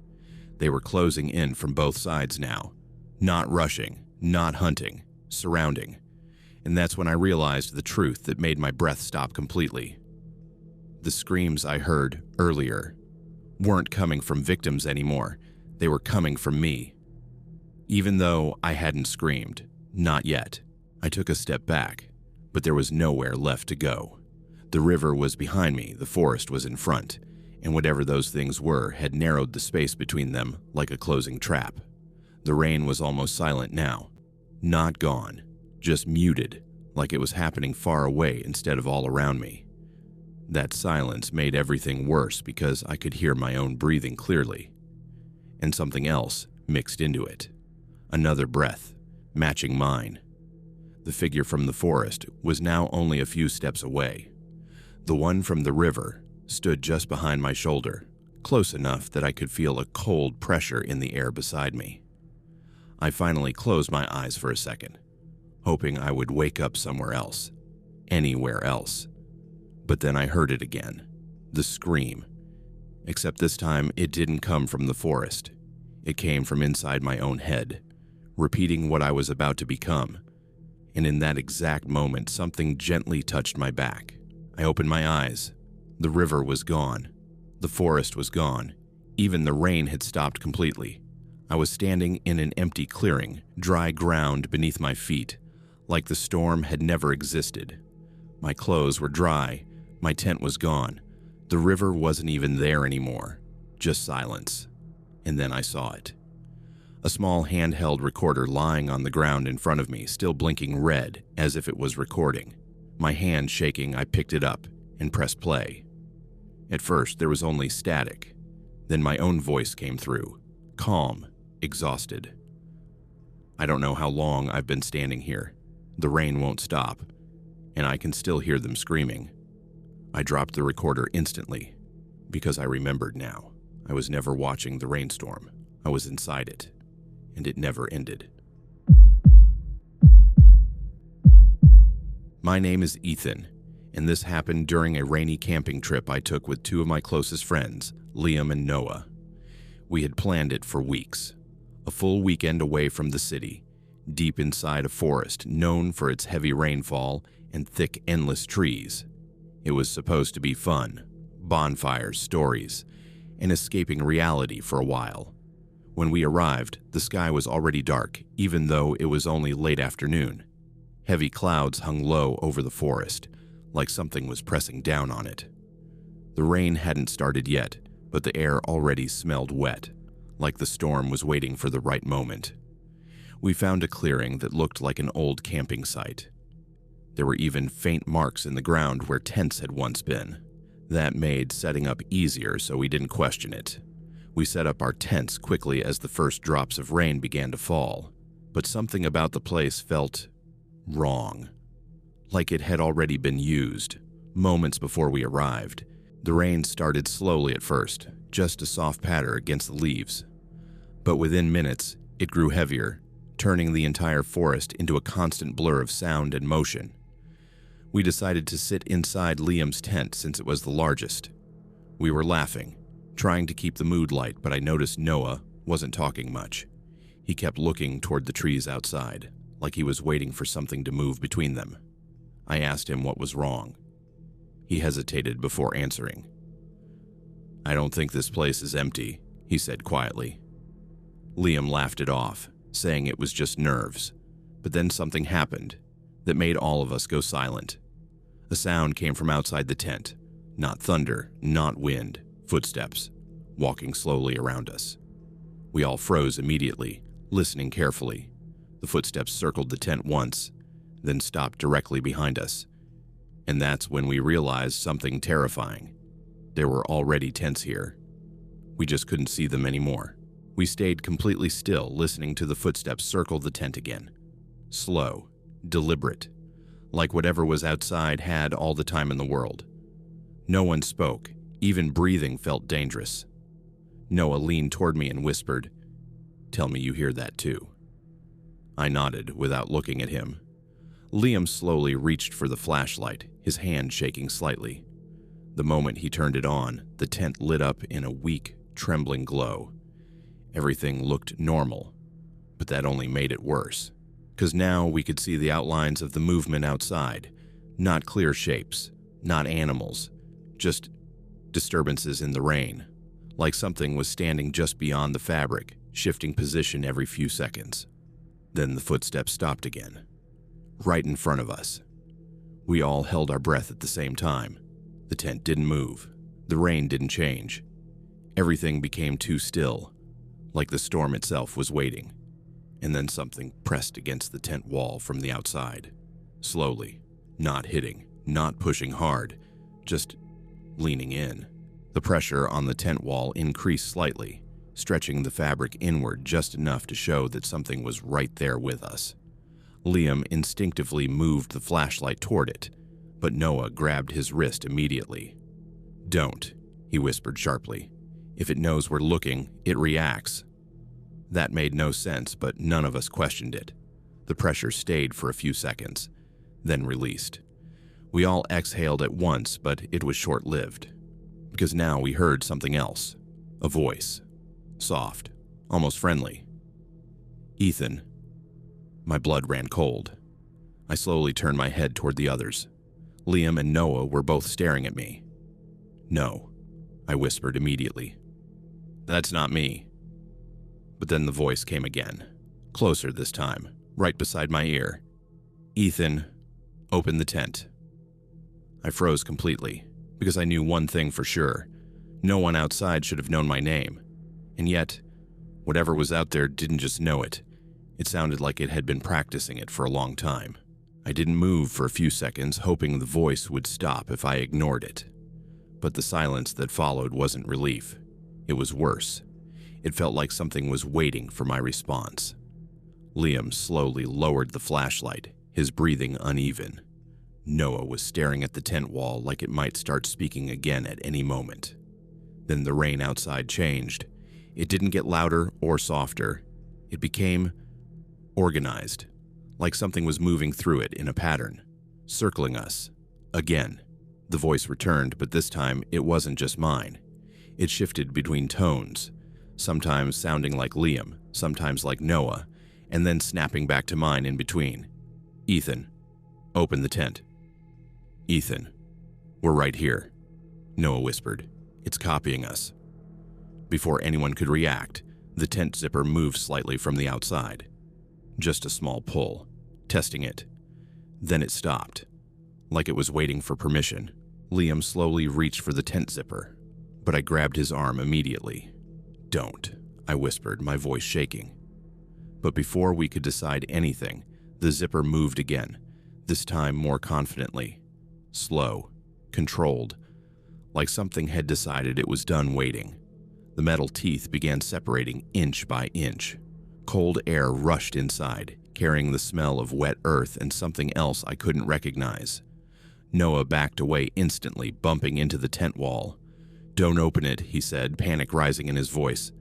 They were closing in from both sides now, not rushing, not hunting, surrounding. And that's when I realized the truth that made my breath stop completely. The screams I heard earlier weren't coming from victims anymore. They were coming from me. Even though I hadn't screamed, not yet, I took a step back, but there was nowhere left to go. The river was behind me, the forest was in front, and whatever those things were had narrowed the space between them like a closing trap. The rain was almost silent now. Not gone, just muted, like it was happening far away instead of all around me. That silence made everything worse because I could hear my own breathing clearly. And something else mixed into it. Another breath, matching mine. The figure from the forest was now only a few steps away. The one from the river stood just behind my shoulder, close enough that I could feel a cold pressure in the air beside me. I finally closed my eyes for a second, hoping I would wake up somewhere else, anywhere else. But then I heard it again, the scream. Except this time it didn't come from the forest. It came from inside my own head, repeating what I was about to become. And in that exact moment, something gently touched my back. I opened my eyes. The river was gone. The forest was gone. Even the rain had stopped completely. I was standing in an empty clearing, dry ground beneath my feet, like the storm had never existed. My clothes were dry. My tent was gone. The river wasn't even there anymore. Just silence. And then I saw it. A small handheld recorder lying on the ground in front of me, still blinking red as if it was recording. My hand shaking, I picked it up and pressed play. At first, there was only static. Then my own voice came through, calm, exhausted. I don't know how long I've been standing here. The rain won't stop, and I can still hear them screaming. I dropped the recorder instantly, because I remembered now. I was never watching the rainstorm. I was inside it, and it never ended. My name is Ethan, and this happened during a rainy camping trip I took with two of my closest friends, Liam and Noah. We had planned it for weeks. A full weekend away from the city, deep inside a forest known for its heavy rainfall and thick, endless trees. It was supposed to be fun, bonfires, stories, and escaping reality for a while. When we arrived, the sky was already dark, even though it was only late afternoon. Heavy clouds hung low over the forest, like something was pressing down on it. The rain hadn't started yet, but the air already smelled wet, like the storm was waiting for the right moment. We found a clearing that looked like an old camping site. There were even faint marks in the ground where tents had once been. That made setting up easier, so we didn't question it. We set up our tents quickly as the first drops of rain began to fall, but something about the place felt wrong, like it had already been used. Moments before we arrived, the rain started slowly at first, just a soft patter against the leaves. But within minutes, it grew heavier, turning the entire forest into a constant blur of sound and motion. We decided to sit inside Liam's tent since it was the largest. We were laughing, trying to keep the mood light, but I noticed Noah wasn't talking much. He kept looking toward the trees outside, like he was waiting for something to move between them. I asked him what was wrong. He hesitated before answering. "I don't think this place is empty," he said quietly. Liam laughed it off, saying it was just nerves. But then something happened that made all of us go silent. A sound came from outside the tent. Not thunder, not wind, footsteps, walking slowly around us. We all froze immediately, listening carefully. The footsteps circled the tent once, then stopped directly behind us. And that's when we realized something terrifying. There were already tents here. We just couldn't see them anymore. We stayed completely still, listening to the footsteps circle the tent again. Slow, deliberate, like whatever was outside had all the time in the world. No one spoke. Even breathing felt dangerous. Noah leaned toward me and whispered, "Tell me you hear that too." I nodded without looking at him. Liam slowly reached for the flashlight, his hand shaking slightly. The moment he turned it on, the tent lit up in a weak, trembling glow. Everything looked normal, but that only made it worse, because now we could see the outlines of the movement outside. Not clear shapes, not animals, just disturbances in the rain, like something was standing just beyond the fabric, shifting position every few seconds. Then the footsteps stopped again. right in front of us. We all held our breath at the same time. The tent didn't move. The rain didn't change. Everything became too still, like the storm itself was waiting. And then something pressed against the tent wall from the outside. Slowly, not hitting, not pushing hard, just leaning in. The pressure on the tent wall increased slightly, stretching the fabric inward just enough to show that something was right there with us. Liam instinctively moved the flashlight toward it, but Noah grabbed his wrist immediately. "Don't," he whispered sharply. "If it knows we're looking, it reacts." That made no sense, but none of us questioned it. The pressure stayed for a few seconds, then released. We all exhaled at once, but it was short-lived, because now we heard something else. A voice. Soft, almost friendly. "Ethan." My blood ran cold. I slowly turned my head toward the others. Liam and Noah were both staring at me. "No," I whispered immediately. "That's not me." But then the voice came again, closer this time, right beside my ear. "Ethan, open the tent." I froze completely, because I knew one thing for sure. No one outside should have known my name. And yet, whatever was out there didn't just know it. It sounded like it had been practicing it for a long time. I didn't move for a few seconds, hoping the voice would stop if I ignored it. But the silence that followed wasn't relief. It was worse. It felt like something was waiting for my response. Liam slowly lowered the flashlight, his breathing uneven. Noah was staring at the tent wall like it might start speaking again at any moment. Then the rain outside changed. It didn't get louder or softer. It became organized, like something was moving through it in a pattern, circling us. Again, the voice returned, but this time it wasn't just mine. It shifted between tones, sometimes sounding like Liam, sometimes like Noah, and then snapping back to mine in between. "Ethan, open the tent." "Ethan, we're right here," Noah whispered. "It's copying us." Before anyone could react, the tent zipper moved slightly from the outside. Just a small pull, testing it. Then it stopped, like it was waiting for permission. Liam slowly reached for the tent zipper, but I grabbed his arm immediately. "Don't," I whispered, my voice shaking. But before we could decide anything, the zipper moved again, this time more confidently. Slow, controlled, like something had decided it was done waiting. The metal teeth began separating inch by inch. Cold air rushed inside, carrying the smell of wet earth and something else I couldn't recognize. Noah backed away instantly, bumping into the tent wall. "Don't open it," he said, panic rising in his voice.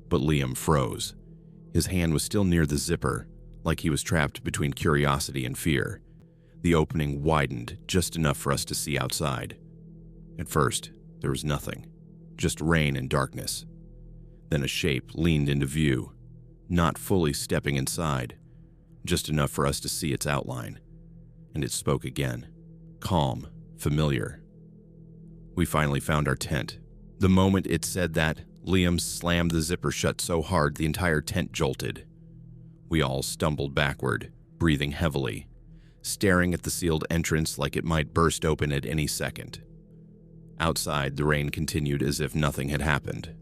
But Liam froze. His hand was still near the zipper, like he was trapped between curiosity and fear. The opening widened just enough for us to see outside. At first, there was nothing, just rain and darkness. Then a shape leaned into view, not fully stepping inside, just enough for us to see its outline. And it spoke again, calm, familiar. We finally found our tent. The moment it said that, Liam slammed the zipper shut so hard the entire tent jolted. We all stumbled backward, breathing heavily, staring at the sealed entrance like it might burst open at any second. Outside, the rain continued as if nothing had happened.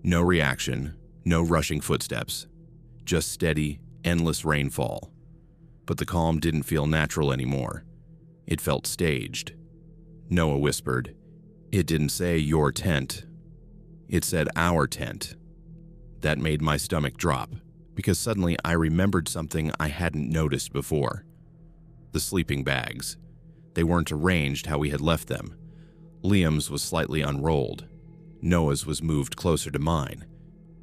No reaction, no rushing footsteps, just steady, endless rainfall. But the calm didn't feel natural anymore. It felt staged. Noah whispered, "It didn't say your tent. It said our tent." That made my stomach drop, because suddenly I remembered something I hadn't noticed before. The sleeping bags. They weren't arranged how we had left them. Liam's was slightly unrolled. Noah's was moved closer to mine,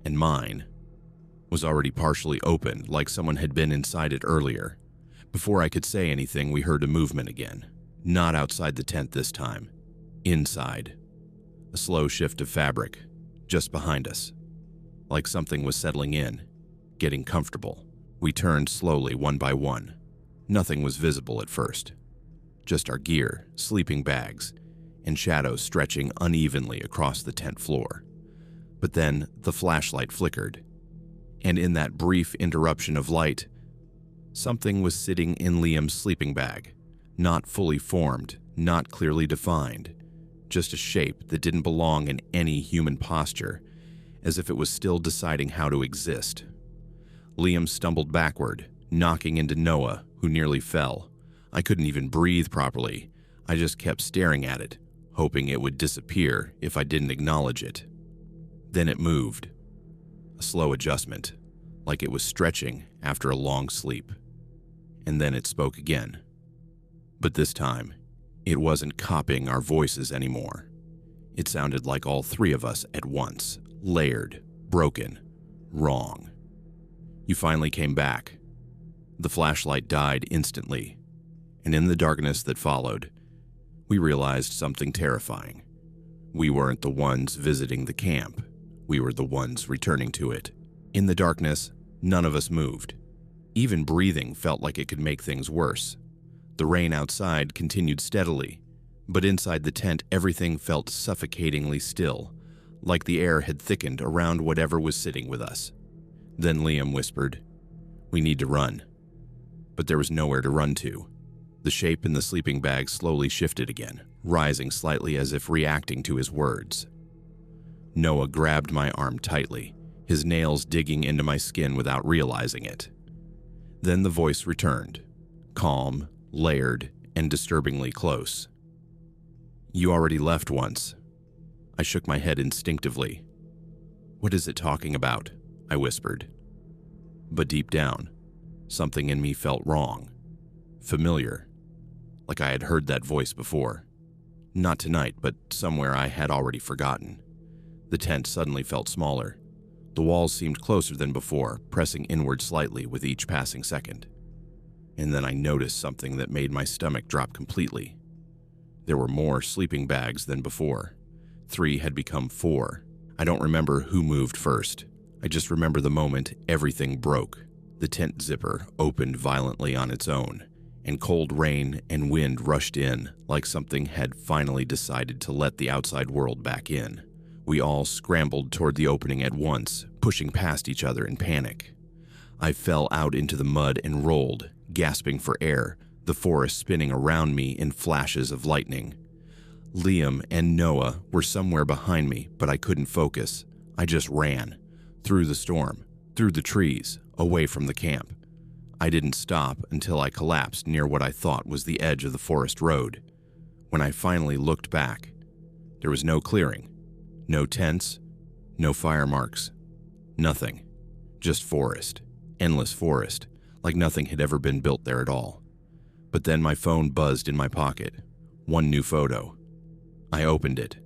and mine was already partially open, like someone had been inside it earlier. Before I could say anything, we heard a movement again. Not outside the tent this time. Inside. A slow shift of fabric, just behind us. Like something was settling in, getting comfortable. We turned slowly, one by one. Nothing was visible at first. Just our gear, sleeping bags, and shadows stretching unevenly across the tent floor. But then the flashlight flickered, and in that brief interruption of light, Something was sitting in Liam's sleeping bag, not fully formed, not clearly defined, just a shape that didn't belong in any human posture, as if it was still deciding how to exist. Liam stumbled backward, knocking into Noah, who nearly fell. I couldn't even breathe properly. I just kept staring at it, hoping it would disappear if I didn't acknowledge it. Then it moved. A slow adjustment, like it was stretching after a long sleep. And then it spoke again. But this time, it wasn't copying our voices anymore. It sounded like all three of us at once, layered, broken, wrong. You finally came back. The flashlight died instantly, and in the darkness that followed, we realized something terrifying. We weren't the ones visiting the camp. We were the ones returning to it. In the darkness, none of us moved. Even breathing felt like it could make things worse. The rain outside continued steadily, but inside the tent everything felt suffocatingly still, like the air had thickened around whatever was sitting with us. Then Liam whispered, "We need to run." But there was nowhere to run to. The shape in the sleeping bag slowly shifted again, rising slightly as if reacting to his words. Noah grabbed my arm tightly, his nails digging into my skin without realizing it. Then the voice returned, calm, layered, and disturbingly close. "You already left once." I shook my head instinctively. "What is it talking about?" I whispered. But deep down, something in me felt wrong, familiar, like I had heard that voice before. Not tonight, but somewhere I had already forgotten. The tent suddenly felt smaller. The walls seemed closer than before, pressing inward slightly with each passing second. And then I noticed something that made my stomach drop completely. There were more sleeping bags than before. 3 had become 4. I don't remember who moved first. I just remember the moment everything broke. The tent zipper opened violently on its own, and cold rain and wind rushed in like something had finally decided to let the outside world back in. We all scrambled toward the opening at once, pushing past each other in panic. I fell out into the mud and rolled, gasping for air, the forest spinning around me in flashes of lightning. Liam and Noah were somewhere behind me, but I couldn't focus. I just ran, through the storm, through the trees, away from the camp. I didn't stop until I collapsed near what I thought was the edge of the forest road. When I finally looked back, there was no clearing, no tents, no fire marks, nothing. Just forest, endless forest, like nothing had ever been built there at all. But then my phone buzzed in my pocket. One new photo. I opened it.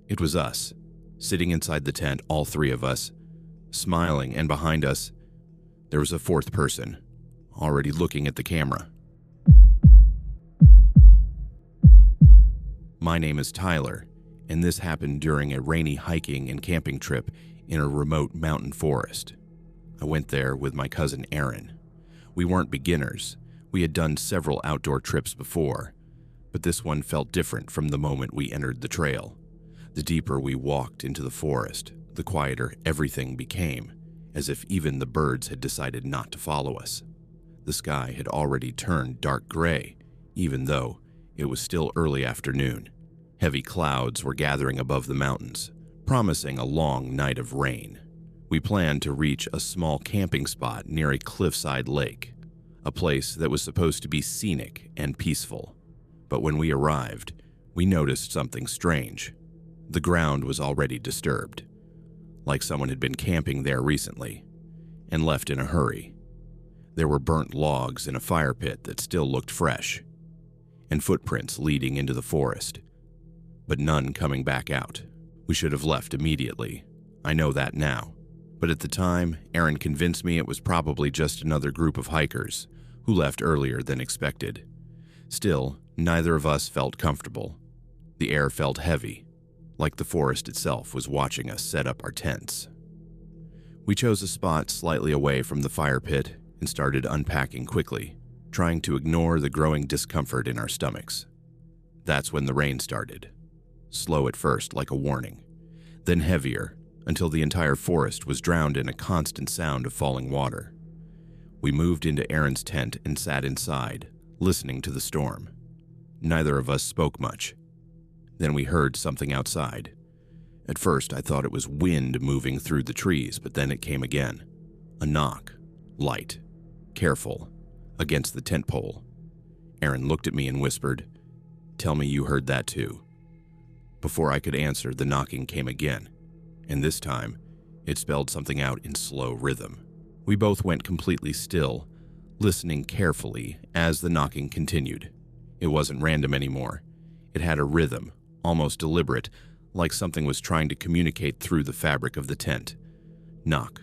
It was us, sitting inside the tent, all 3 of us, smiling, and behind us, there was a 4th person, already looking at the camera. My name is Tyler, and this happened during a rainy hiking and camping trip in a remote mountain forest. I went there with my cousin Aaron. We weren't beginners. We had done several outdoor trips before, but this one felt different from the moment we entered the trail. The deeper we walked into the forest, the quieter everything became, as if even the birds had decided not to follow us. The sky had already turned dark gray, even though it was still early afternoon. Heavy clouds were gathering above the mountains, promising a long night of rain. We planned to reach a small camping spot near a cliffside lake, a place that was supposed to be scenic and peaceful. But when we arrived, we noticed something strange. The ground was already disturbed, like someone had been camping there recently and left in a hurry. There were burnt logs in a fire pit that still looked fresh, and footprints leading into the forest, but none coming back out. We should have left immediately. I know that now. But at the time, Aaron convinced me it was probably just another group of hikers who left earlier than expected. Still, neither of us felt comfortable. The air felt heavy, like the forest itself was watching us set up our tents. We chose a spot slightly away from the fire pit and started unpacking quickly, trying to ignore the growing discomfort in our stomachs. That's when the rain started. Slow at first, like a warning, then heavier, until the entire forest was drowned in a constant sound of falling water. We moved into Aaron's tent and sat inside, listening to the storm. Neither of us spoke much. Then we heard something outside. At first, I thought it was wind moving through the trees, but then it came again. A knock, light, careful, against the tent pole. Aaron looked at me and whispered, "Tell me you heard that too." Before I could answer, the knocking came again, and this time, it spelled something out in slow rhythm. We both went completely still, listening carefully as the knocking continued. It wasn't random anymore. It had a rhythm, almost deliberate, like something was trying to communicate through the fabric of the tent. Knock.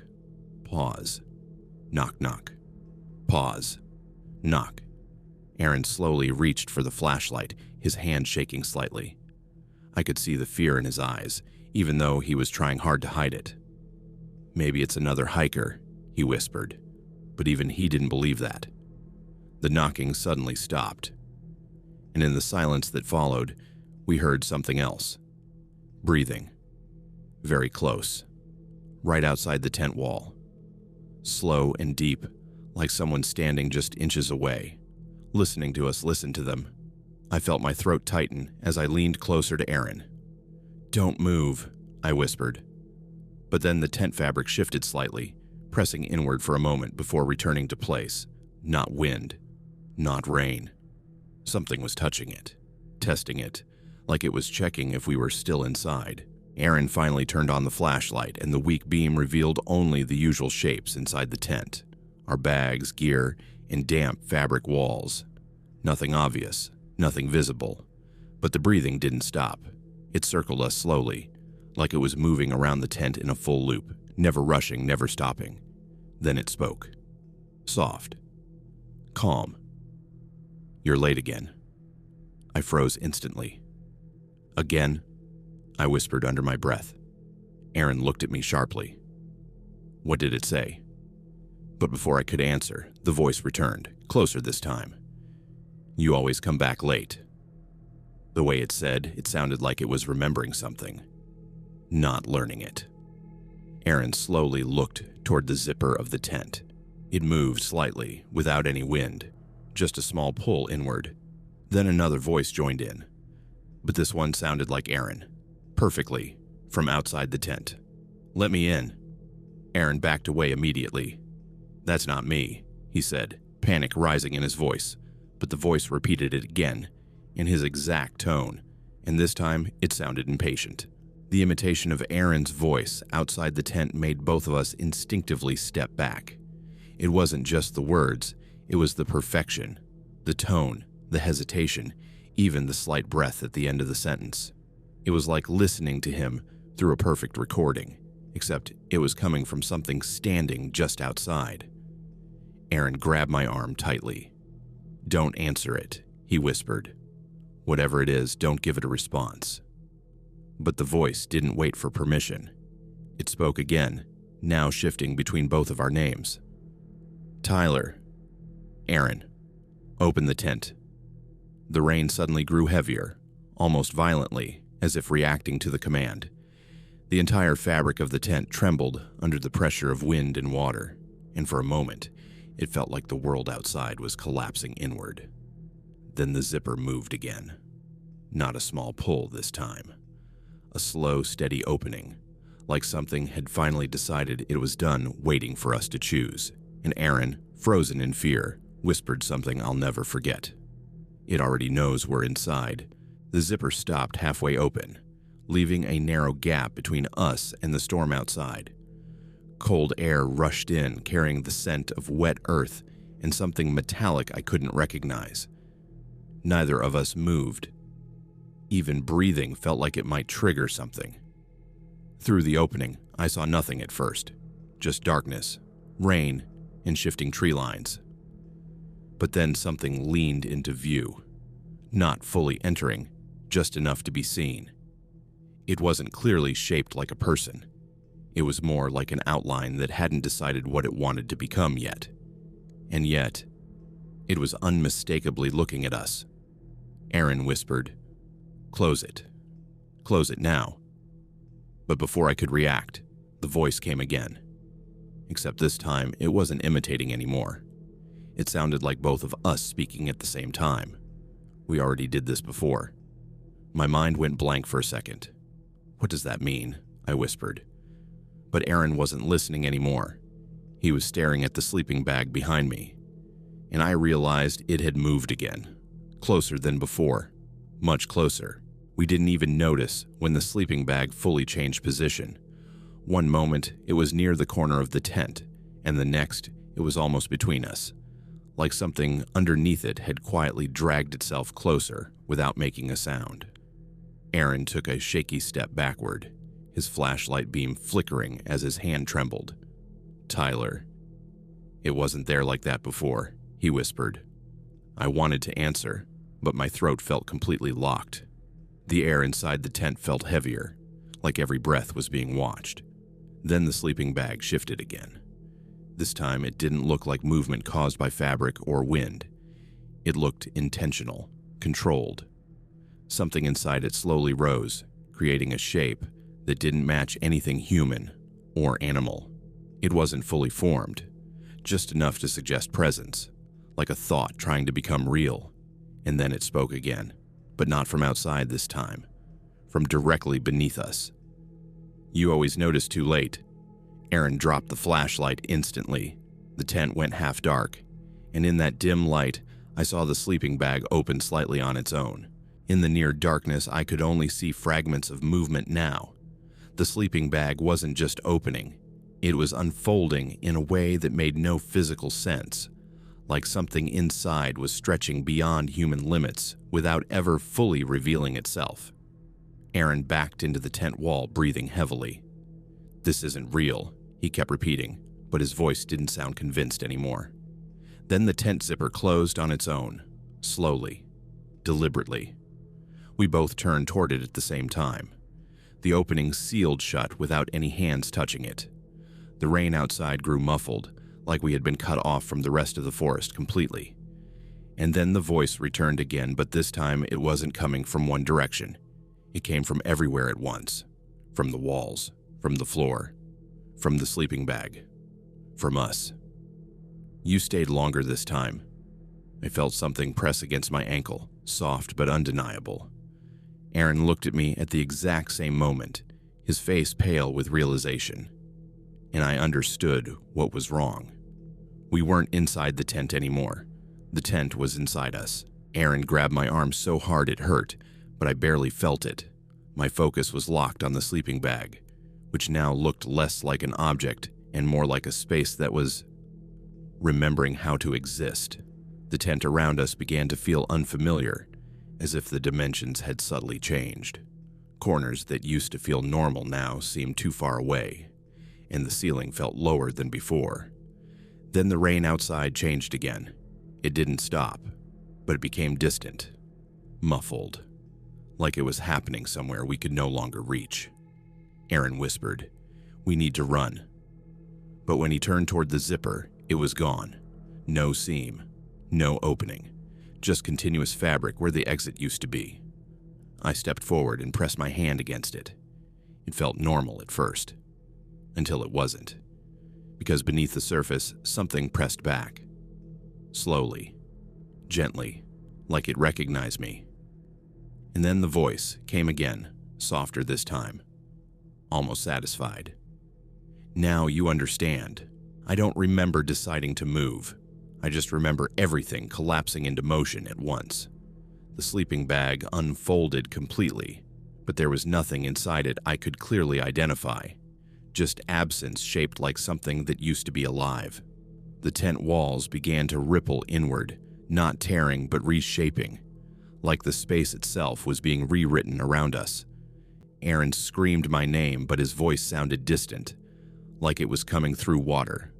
Pause. Knock, knock. Pause. Knock. Aaron slowly reached for the flashlight, his hand shaking slightly. I could see the fear in his eyes, even though he was trying hard to hide it. "Maybe it's another hiker," he whispered, but even he didn't believe that. The knocking suddenly stopped, and in the silence that followed, we heard something else. Breathing. Very close. Right outside the tent wall. Slow and deep, like someone standing just inches away, listening to us listen to them. I felt my throat tighten as I leaned closer to Aaron. "Don't move," I whispered. But then the tent fabric shifted slightly, pressing inward for a moment before returning to place. Not wind, not rain. Something was touching it, testing it, like it was checking if we were still inside. Aaron finally turned on the flashlight, and the weak beam revealed only the usual shapes inside the tent. Our bags, gear, and damp fabric walls. Nothing obvious, nothing visible. But the breathing didn't stop. It circled us slowly, like it was moving around the tent in a full loop, never rushing, never stopping. Then it spoke. Soft. Calm. "You're late again." I froze instantly. "Again?" I whispered under my breath. Aaron looked at me sharply. "What did it say?" But before I could answer, the voice returned, closer this time. "You always come back late." The way it said, it sounded like it was remembering something, not learning it. Aaron slowly looked toward the zipper of the tent. It moved slightly, without any wind, just a small pull inward. Then another voice joined in, but this one sounded like Aaron, perfectly, from outside the tent. "Let me in." Aaron backed away immediately. "That's not me," he said, panic rising in his voice, but the voice repeated it again, in his exact tone, and this time it sounded impatient. The imitation of Aaron's voice outside the tent made both of us instinctively step back. It wasn't just the words, it was the perfection, the tone, the hesitation, even the slight breath at the end of the sentence. It was like listening to him through a perfect recording, except it was coming from something standing just outside. Aaron grabbed my arm tightly. "Don't answer it," he whispered. "Whatever it is, don't give it a response." But the voice didn't wait for permission. It spoke again, now shifting between both of our names. "Tyler." "Aaron. Open the tent." The rain suddenly grew heavier, almost violently, as if reacting to the command. The entire fabric of the tent trembled under the pressure of wind and water, and for a moment, it felt like the world outside was collapsing inward. Then the zipper moved again. Not a small pull this time. A slow, steady opening, like something had finally decided it was done waiting for us to choose. And Aaron, frozen in fear, whispered something I'll never forget. It already knows we're inside. The zipper stopped halfway open, leaving a narrow gap between us and the storm outside. Cold air rushed in, carrying the scent of wet earth and something metallic I couldn't recognize. Neither of us moved. Even breathing felt like it might trigger something. Through the opening, I saw nothing at first, just darkness, rain, and shifting tree lines. But then something leaned into view, not fully entering, just enough to be seen. It wasn't clearly shaped like a person. It was more like an outline that hadn't decided what it wanted to become yet. And yet, it was unmistakably looking at us. Aaron whispered, "Close it. Close it now." But before I could react, the voice came again. Except this time, it wasn't imitating anymore. It sounded like both of us speaking at the same time. We already did this before. My mind went blank for a second. "What does that mean?" I whispered. But Aaron wasn't listening anymore. He was staring at the sleeping bag behind me, and I realized it had moved again, closer than before, much closer. We didn't even notice when the sleeping bag fully changed position. One moment, it was near the corner of the tent, and the next, it was almost between us, like something underneath it had quietly dragged itself closer without making a sound. Aaron took a shaky step backward, his flashlight beam flickering as his hand trembled. "Tyler." "It wasn't there like that before," he whispered. I wanted to answer, but my throat felt completely locked. The air inside the tent felt heavier, like every breath was being watched. Then the sleeping bag shifted again. This time it didn't look like movement caused by fabric or wind. It looked intentional, controlled. Something inside it slowly rose, creating a shape that didn't match anything human or animal. It wasn't fully formed, just enough to suggest presence, like a thought trying to become real. And then it spoke again, but not from outside this time, from directly beneath us. "You always notice too late." Aaron dropped the flashlight instantly. The tent went half dark, and in that dim light, I saw the sleeping bag open slightly on its own. In the near darkness, I could only see fragments of movement now. The sleeping bag wasn't just opening, it was unfolding in a way that made no physical sense, like something inside was stretching beyond human limits without ever fully revealing itself. Aaron backed into the tent wall, breathing heavily. "This isn't real," he kept repeating, but his voice didn't sound convinced anymore. Then the tent zipper closed on its own, slowly, deliberately. We both turned toward it at the same time. The opening sealed shut without any hands touching it. The rain outside grew muffled, like we had been cut off from the rest of the forest completely. And then the voice returned again, but this time it wasn't coming from one direction. It came from everywhere at once. From the walls, from the floor, from the sleeping bag, from us. "You stayed longer this time." I felt something press against my ankle, soft but undeniable. Aaron looked at me at the exact same moment, his face pale with realization. And I understood what was wrong. We weren't inside the tent anymore. The tent was inside us. Aaron grabbed my arm so hard it hurt, but I barely felt it. My focus was locked on the sleeping bag, which now looked less like an object and more like a space that was remembering how to exist. The tent around us began to feel unfamiliar, as if the dimensions had subtly changed. Corners that used to feel normal now seemed too far away, and the ceiling felt lower than before. Then the rain outside changed again. It didn't stop, but it became distant, muffled, like it was happening somewhere we could no longer reach. Aaron whispered, "We need to run." But when he turned toward the zipper, it was gone. No seam, no opening, just continuous fabric where the exit used to be. I stepped forward and pressed my hand against it. It felt normal at first, until it wasn't, because beneath the surface, something pressed back. Slowly, gently, like it recognized me. And then the voice came again, softer this time, almost satisfied. "Now you understand. I don't remember deciding to move. I just remember everything collapsing into motion at once. The sleeping bag unfolded completely, but there was nothing inside it I could clearly identify. Just absence shaped like something that used to be alive. The tent walls began to ripple inward, not tearing but reshaping, like the space itself was being rewritten around us. Aaron screamed my name, but his voice sounded distant, like it was coming through water.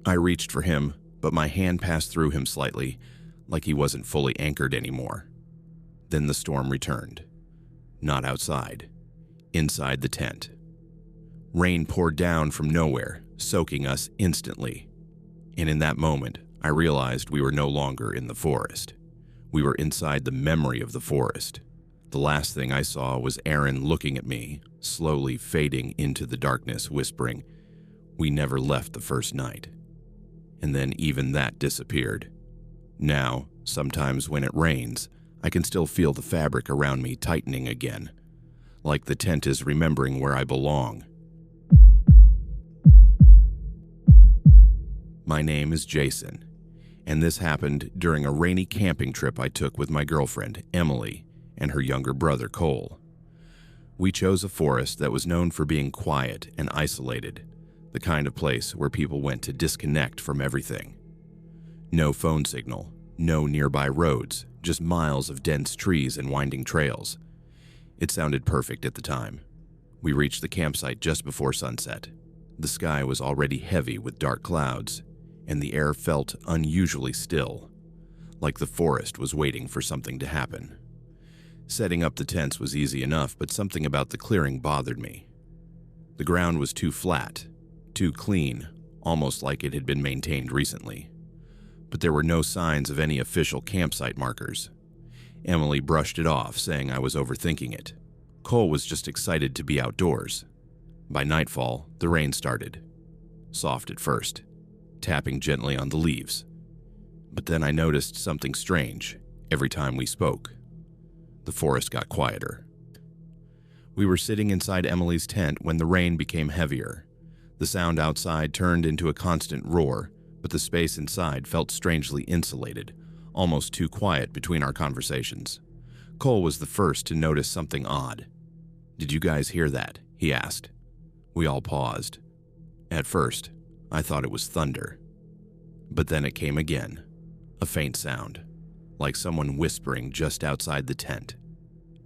I reached for him, but my hand passed through him slightly, like he wasn't fully anchored anymore. Then the storm returned. Not outside, inside the tent. Rain poured down from nowhere, soaking us instantly. And in that moment, I realized we were no longer in the forest. We were inside the memory of the forest. The last thing I saw was Aaron looking at me, slowly fading into the darkness, whispering, "We never left the first night." and then even that disappeared. Now, sometimes when it rains, I can still feel the fabric around me tightening again, like the tent is remembering where I belong. My name is Jason, and this happened during a rainy camping trip I took with my girlfriend, Emily, and her younger brother, Cole. We chose a forest that was known for being quiet and isolated, the kind of place where people went to disconnect from everything. No phone signal, no nearby roads, just miles of dense trees and winding trails. It sounded perfect at the time. We reached the campsite just before sunset. The sky was already heavy with dark clouds, and the air felt unusually still, like the forest was waiting for something to happen. Setting up the tents was easy enough, but something about the clearing bothered me. The ground was too flat, too clean, almost like it had been maintained recently. But there were no signs of any official campsite markers. Emily brushed it off, saying I was overthinking it. Cole was just excited to be outdoors. By nightfall, the rain started. Soft at first, tapping gently on the leaves. But then I noticed something strange every time we spoke. The forest got quieter. We were sitting inside Emily's tent when the rain became heavier. The sound outside turned into a constant roar, but the space inside felt strangely insulated, almost too quiet between our conversations. Cole was the first to notice something odd. "Did you guys hear that?" he asked. We all paused. At first, I thought it was thunder. But then it came again, a faint sound, like someone whispering just outside the tent.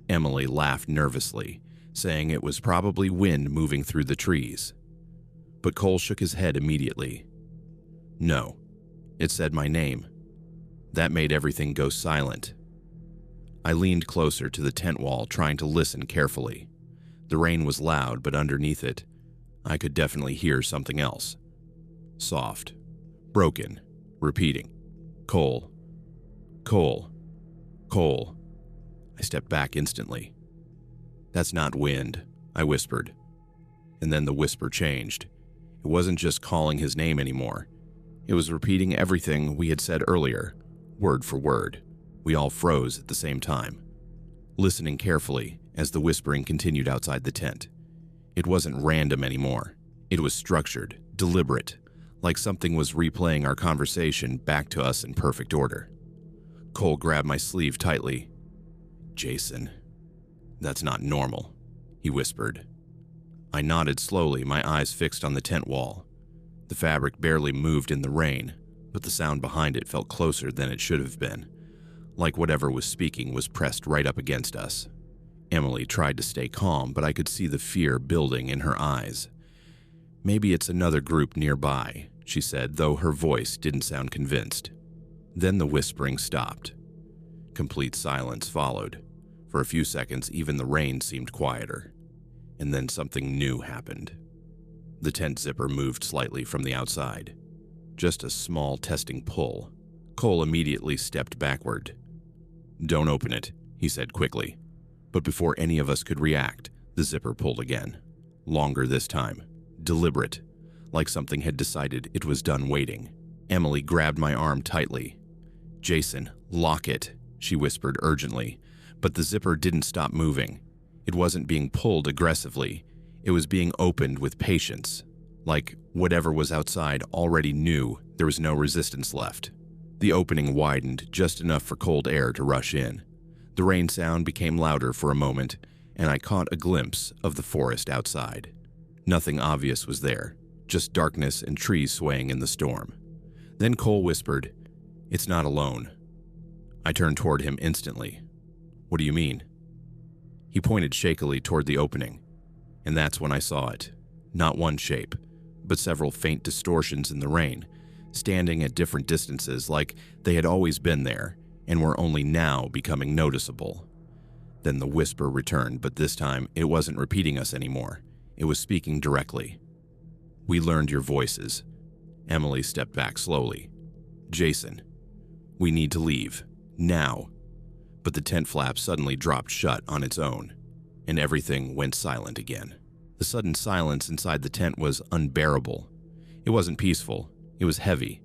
Emily laughed nervously, saying it was probably wind moving through the trees. But Cole shook his head immediately. No, it said my name. That made everything go silent. I leaned closer to the tent wall, trying to listen carefully. The rain was loud, but underneath it, I could definitely hear something else. Soft, broken, repeating. Cole, Cole, Cole. I stepped back instantly. "That's not wind," I whispered. And then the whisper changed. It wasn't just calling his name anymore. It was repeating everything we had said earlier, word for word. We all froze at the same time, listening carefully as the whispering continued outside the tent. It wasn't random anymore. It was structured, deliberate, like something was replaying our conversation back to us in perfect order. Cole grabbed my sleeve tightly. "Jason, that's not normal," he whispered. I nodded slowly, my eyes fixed on the tent wall. The fabric barely moved in the rain, but the sound behind it felt closer than it should have been, like whatever was speaking was pressed right up against us. Emily tried to stay calm, but I could see the fear building in her eyes. "Maybe it's another group nearby," she said, though her voice didn't sound convinced. Then the whispering stopped. Complete silence followed. For a few seconds, even the rain seemed quieter. And then something new happened. The tent zipper moved slightly from the outside. Just a small testing pull. Cole immediately stepped backward. "Don't open it," he said quickly. But before any of us could react, the zipper pulled again. Longer this time. Deliberate. Like something had decided it was done waiting. Emily grabbed my arm tightly. "Jason, lock it," she whispered urgently. But the zipper didn't stop moving. It wasn't being pulled aggressively. It was being opened with patience. Like whatever was outside already knew there was no resistance left. The opening widened just enough for cold air to rush in. The rain sound became louder for a moment, and I caught a glimpse of the forest outside. Nothing obvious was there, just darkness and trees swaying in the storm. Then Cole whispered, "It's not alone." I turned toward him instantly. "What do you mean?" He pointed shakily toward the opening, and that's when I saw it. Not one shape, but several faint distortions in the rain, standing at different distances like they had always been there and were only now becoming noticeable. Then the whisper returned, but this time it wasn't repeating us anymore. It was speaking directly. "We learned your voices." Emily stepped back slowly. "Jason, we need to leave. Now." But the tent flap suddenly dropped shut on its own, and everything went silent again. The sudden silence inside the tent was unbearable. It wasn't peaceful. It was heavy,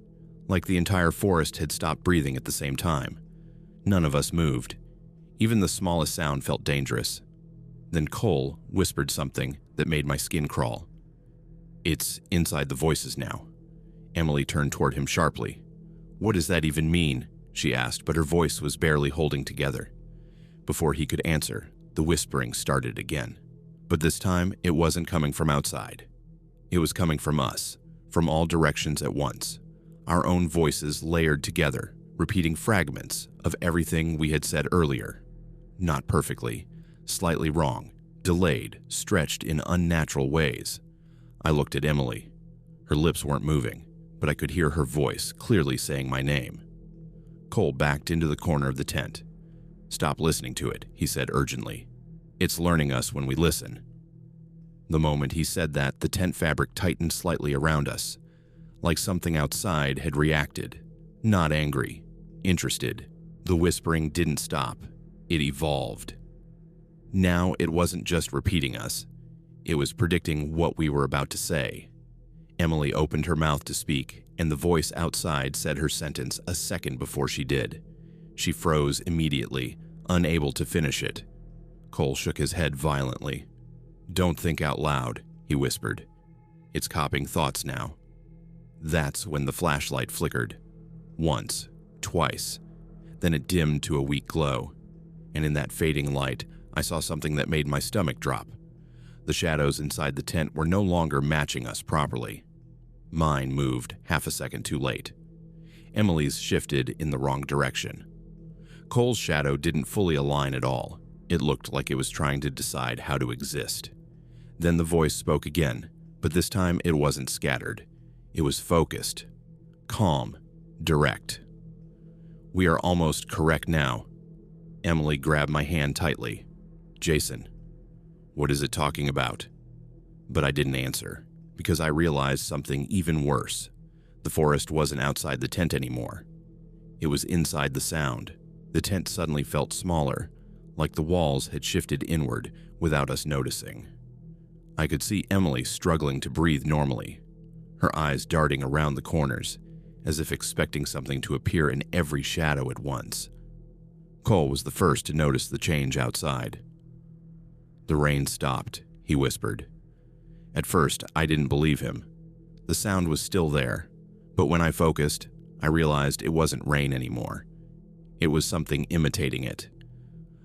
like the entire forest had stopped breathing at the same time. None of us moved. Even the smallest sound felt dangerous. Then Cole whispered something that made my skin crawl. "It's inside the voices now." Emily turned toward him sharply. "What does that even mean?" she asked, but her voice was barely holding together. Before he could answer, the whispering started again. But this time, it wasn't coming from outside. It was coming from us, from all directions at once. Our own voices layered together, repeating fragments of everything we had said earlier. Not perfectly, slightly wrong, delayed, stretched in unnatural ways. I looked at Emily. Her lips weren't moving, but I could hear her voice clearly saying my name. Cole backed into the corner of the tent. "Stop listening to it," he said urgently. "It's learning us when we listen." The moment he said that, the tent fabric tightened slightly around us, like something outside had reacted. Not angry, interested. The whispering didn't stop. It evolved. Now it wasn't just repeating us. It was predicting what we were about to say. Emily opened her mouth to speak, and the voice outside said her sentence a second before she did. She froze immediately, unable to finish it. Cole shook his head violently. "Don't think out loud," he whispered. "It's copying thoughts now." That's when the flashlight flickered. Once, twice. Then it dimmed to a weak glow. And in that fading light, I saw something that made my stomach drop. The shadows inside the tent were no longer matching us properly. Mine moved half a second too late. Emily's shifted in the wrong direction. Cole's shadow didn't fully align at all. It looked like it was trying to decide how to exist. Then the voice spoke again, but this time it wasn't scattered. It was focused, calm, direct. "We are almost correct now." Emily grabbed my hand tightly. "Jason, what is it talking about?" But I didn't answer, because I realized something even worse. The forest wasn't outside the tent anymore. It was inside the sound. The tent suddenly felt smaller, like the walls had shifted inward without us noticing. I could see Emily struggling to breathe normally, her eyes darting around the corners, as if expecting something to appear in every shadow at once. Cole was the first to notice the change outside. "The rain stopped," he whispered. At first, I didn't believe him. The sound was still there, but when I focused, I realized it wasn't rain anymore. It was something imitating it.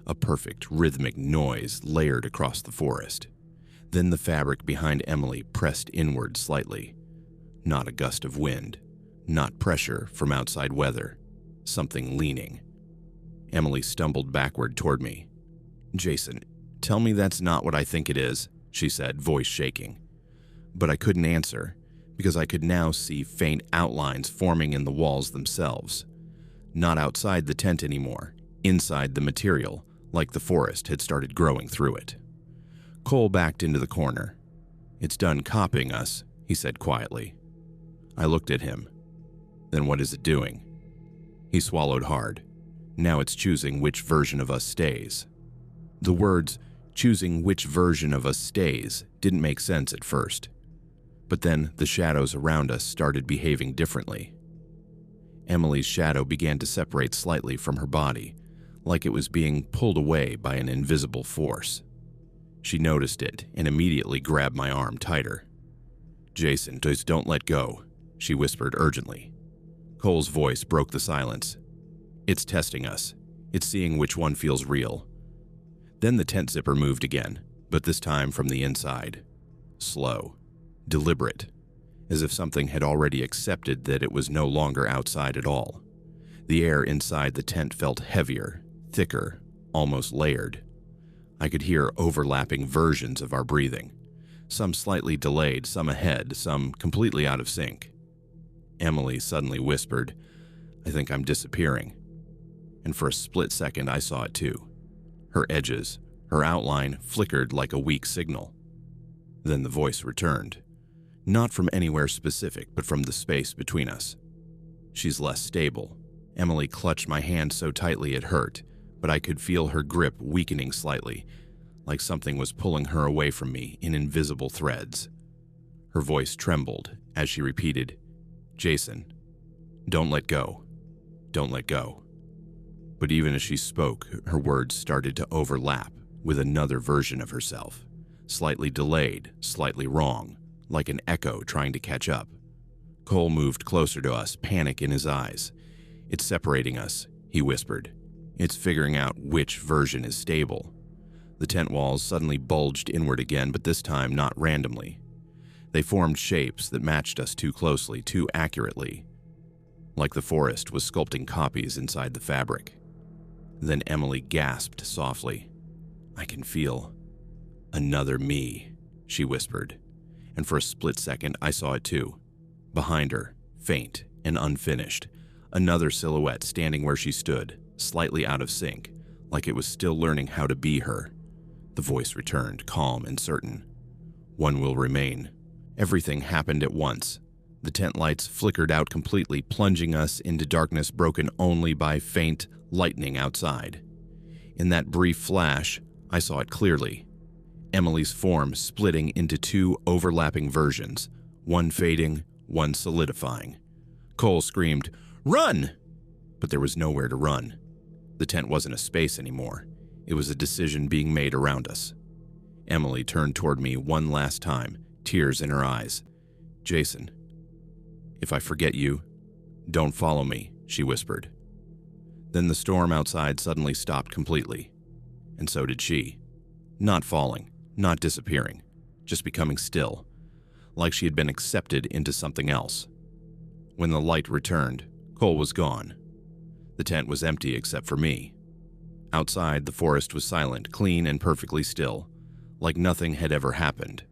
A perfect, rhythmic noise layered across the forest. Then the fabric behind Emily pressed inward slightly. Not a gust of wind, not pressure from outside weather, something leaning. Emily stumbled backward toward me. "Jason, tell me that's not what I think it is," she said, voice shaking. But I couldn't answer, because I could now see faint outlines forming in the walls themselves. Not outside the tent anymore, inside the material, like the forest had started growing through it. Cole backed into the corner. "It's done copying us," he said quietly. I looked at him. "Then what is it doing?" He swallowed hard. "Now it's choosing which version of us stays." The words, "choosing which version of us stays," didn't make sense at first. But then the shadows around us started behaving differently. Emily's shadow began to separate slightly from her body, like it was being pulled away by an invisible force. She noticed it and immediately grabbed my arm tighter. "Jason, just don't let go," she whispered urgently. Cole's voice broke the silence. "It's testing us. It's seeing which one feels real." Then the tent zipper moved again, but this time from the inside. Slow, deliberate, as if something had already accepted that it was no longer outside at all. The air inside the tent felt heavier, thicker, almost layered. I could hear overlapping versions of our breathing, some slightly delayed, some ahead, some completely out of sync. Emily suddenly whispered, "I think I'm disappearing." And for a split second I saw it too. Her edges, her outline flickered like a weak signal. Then the voice returned. Not from anywhere specific, but from the space between us. "She's less stable." Emily clutched my hand so tightly it hurt, but I could feel her grip weakening slightly, like something was pulling her away from me in invisible threads. Her voice trembled as she repeated, "Jason, Don't let go. Don't let go. But even as she spoke, her words started to overlap with another version of herself, slightly delayed, slightly wrong, like an echo trying to catch up. Cole moved closer to us, panic in his eyes. It's separating us, he whispered. It's figuring out which version is stable. The tent walls suddenly bulged inward again, but this time not randomly. They formed shapes that matched us too closely, too accurately, like the forest was sculpting copies inside the fabric. Then Emily gasped softly. I can feel another me, she whispered, and for a split second I saw it too. Behind her, faint and unfinished, another silhouette standing where she stood, slightly out of sync, like it was still learning how to be her. The voice returned, calm and certain. One will remain. Everything happened at once. The tent lights flickered out completely, plunging us into darkness broken only by faint lightning outside. In that brief flash, I saw it clearly. Emily's form splitting into two overlapping versions, one fading, one solidifying. Cole screamed, "Run!" But there was nowhere to run. The tent wasn't a space anymore. It was a decision being made around us. Emily turned toward me one last time, tears in her eyes. "Jason, if I forget you, don't follow me," she whispered. Then the storm outside suddenly stopped completely, and so did she. Not falling, not disappearing, just becoming still, like she had been accepted into something else. When the light returned, Cole was gone. The tent was empty except for me. Outside, the forest was silent, clean and perfectly still, like nothing had ever happened.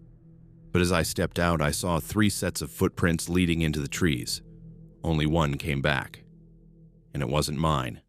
But as I stepped out, I saw 3 sets of footprints leading into the trees. Only one came back, and it wasn't mine.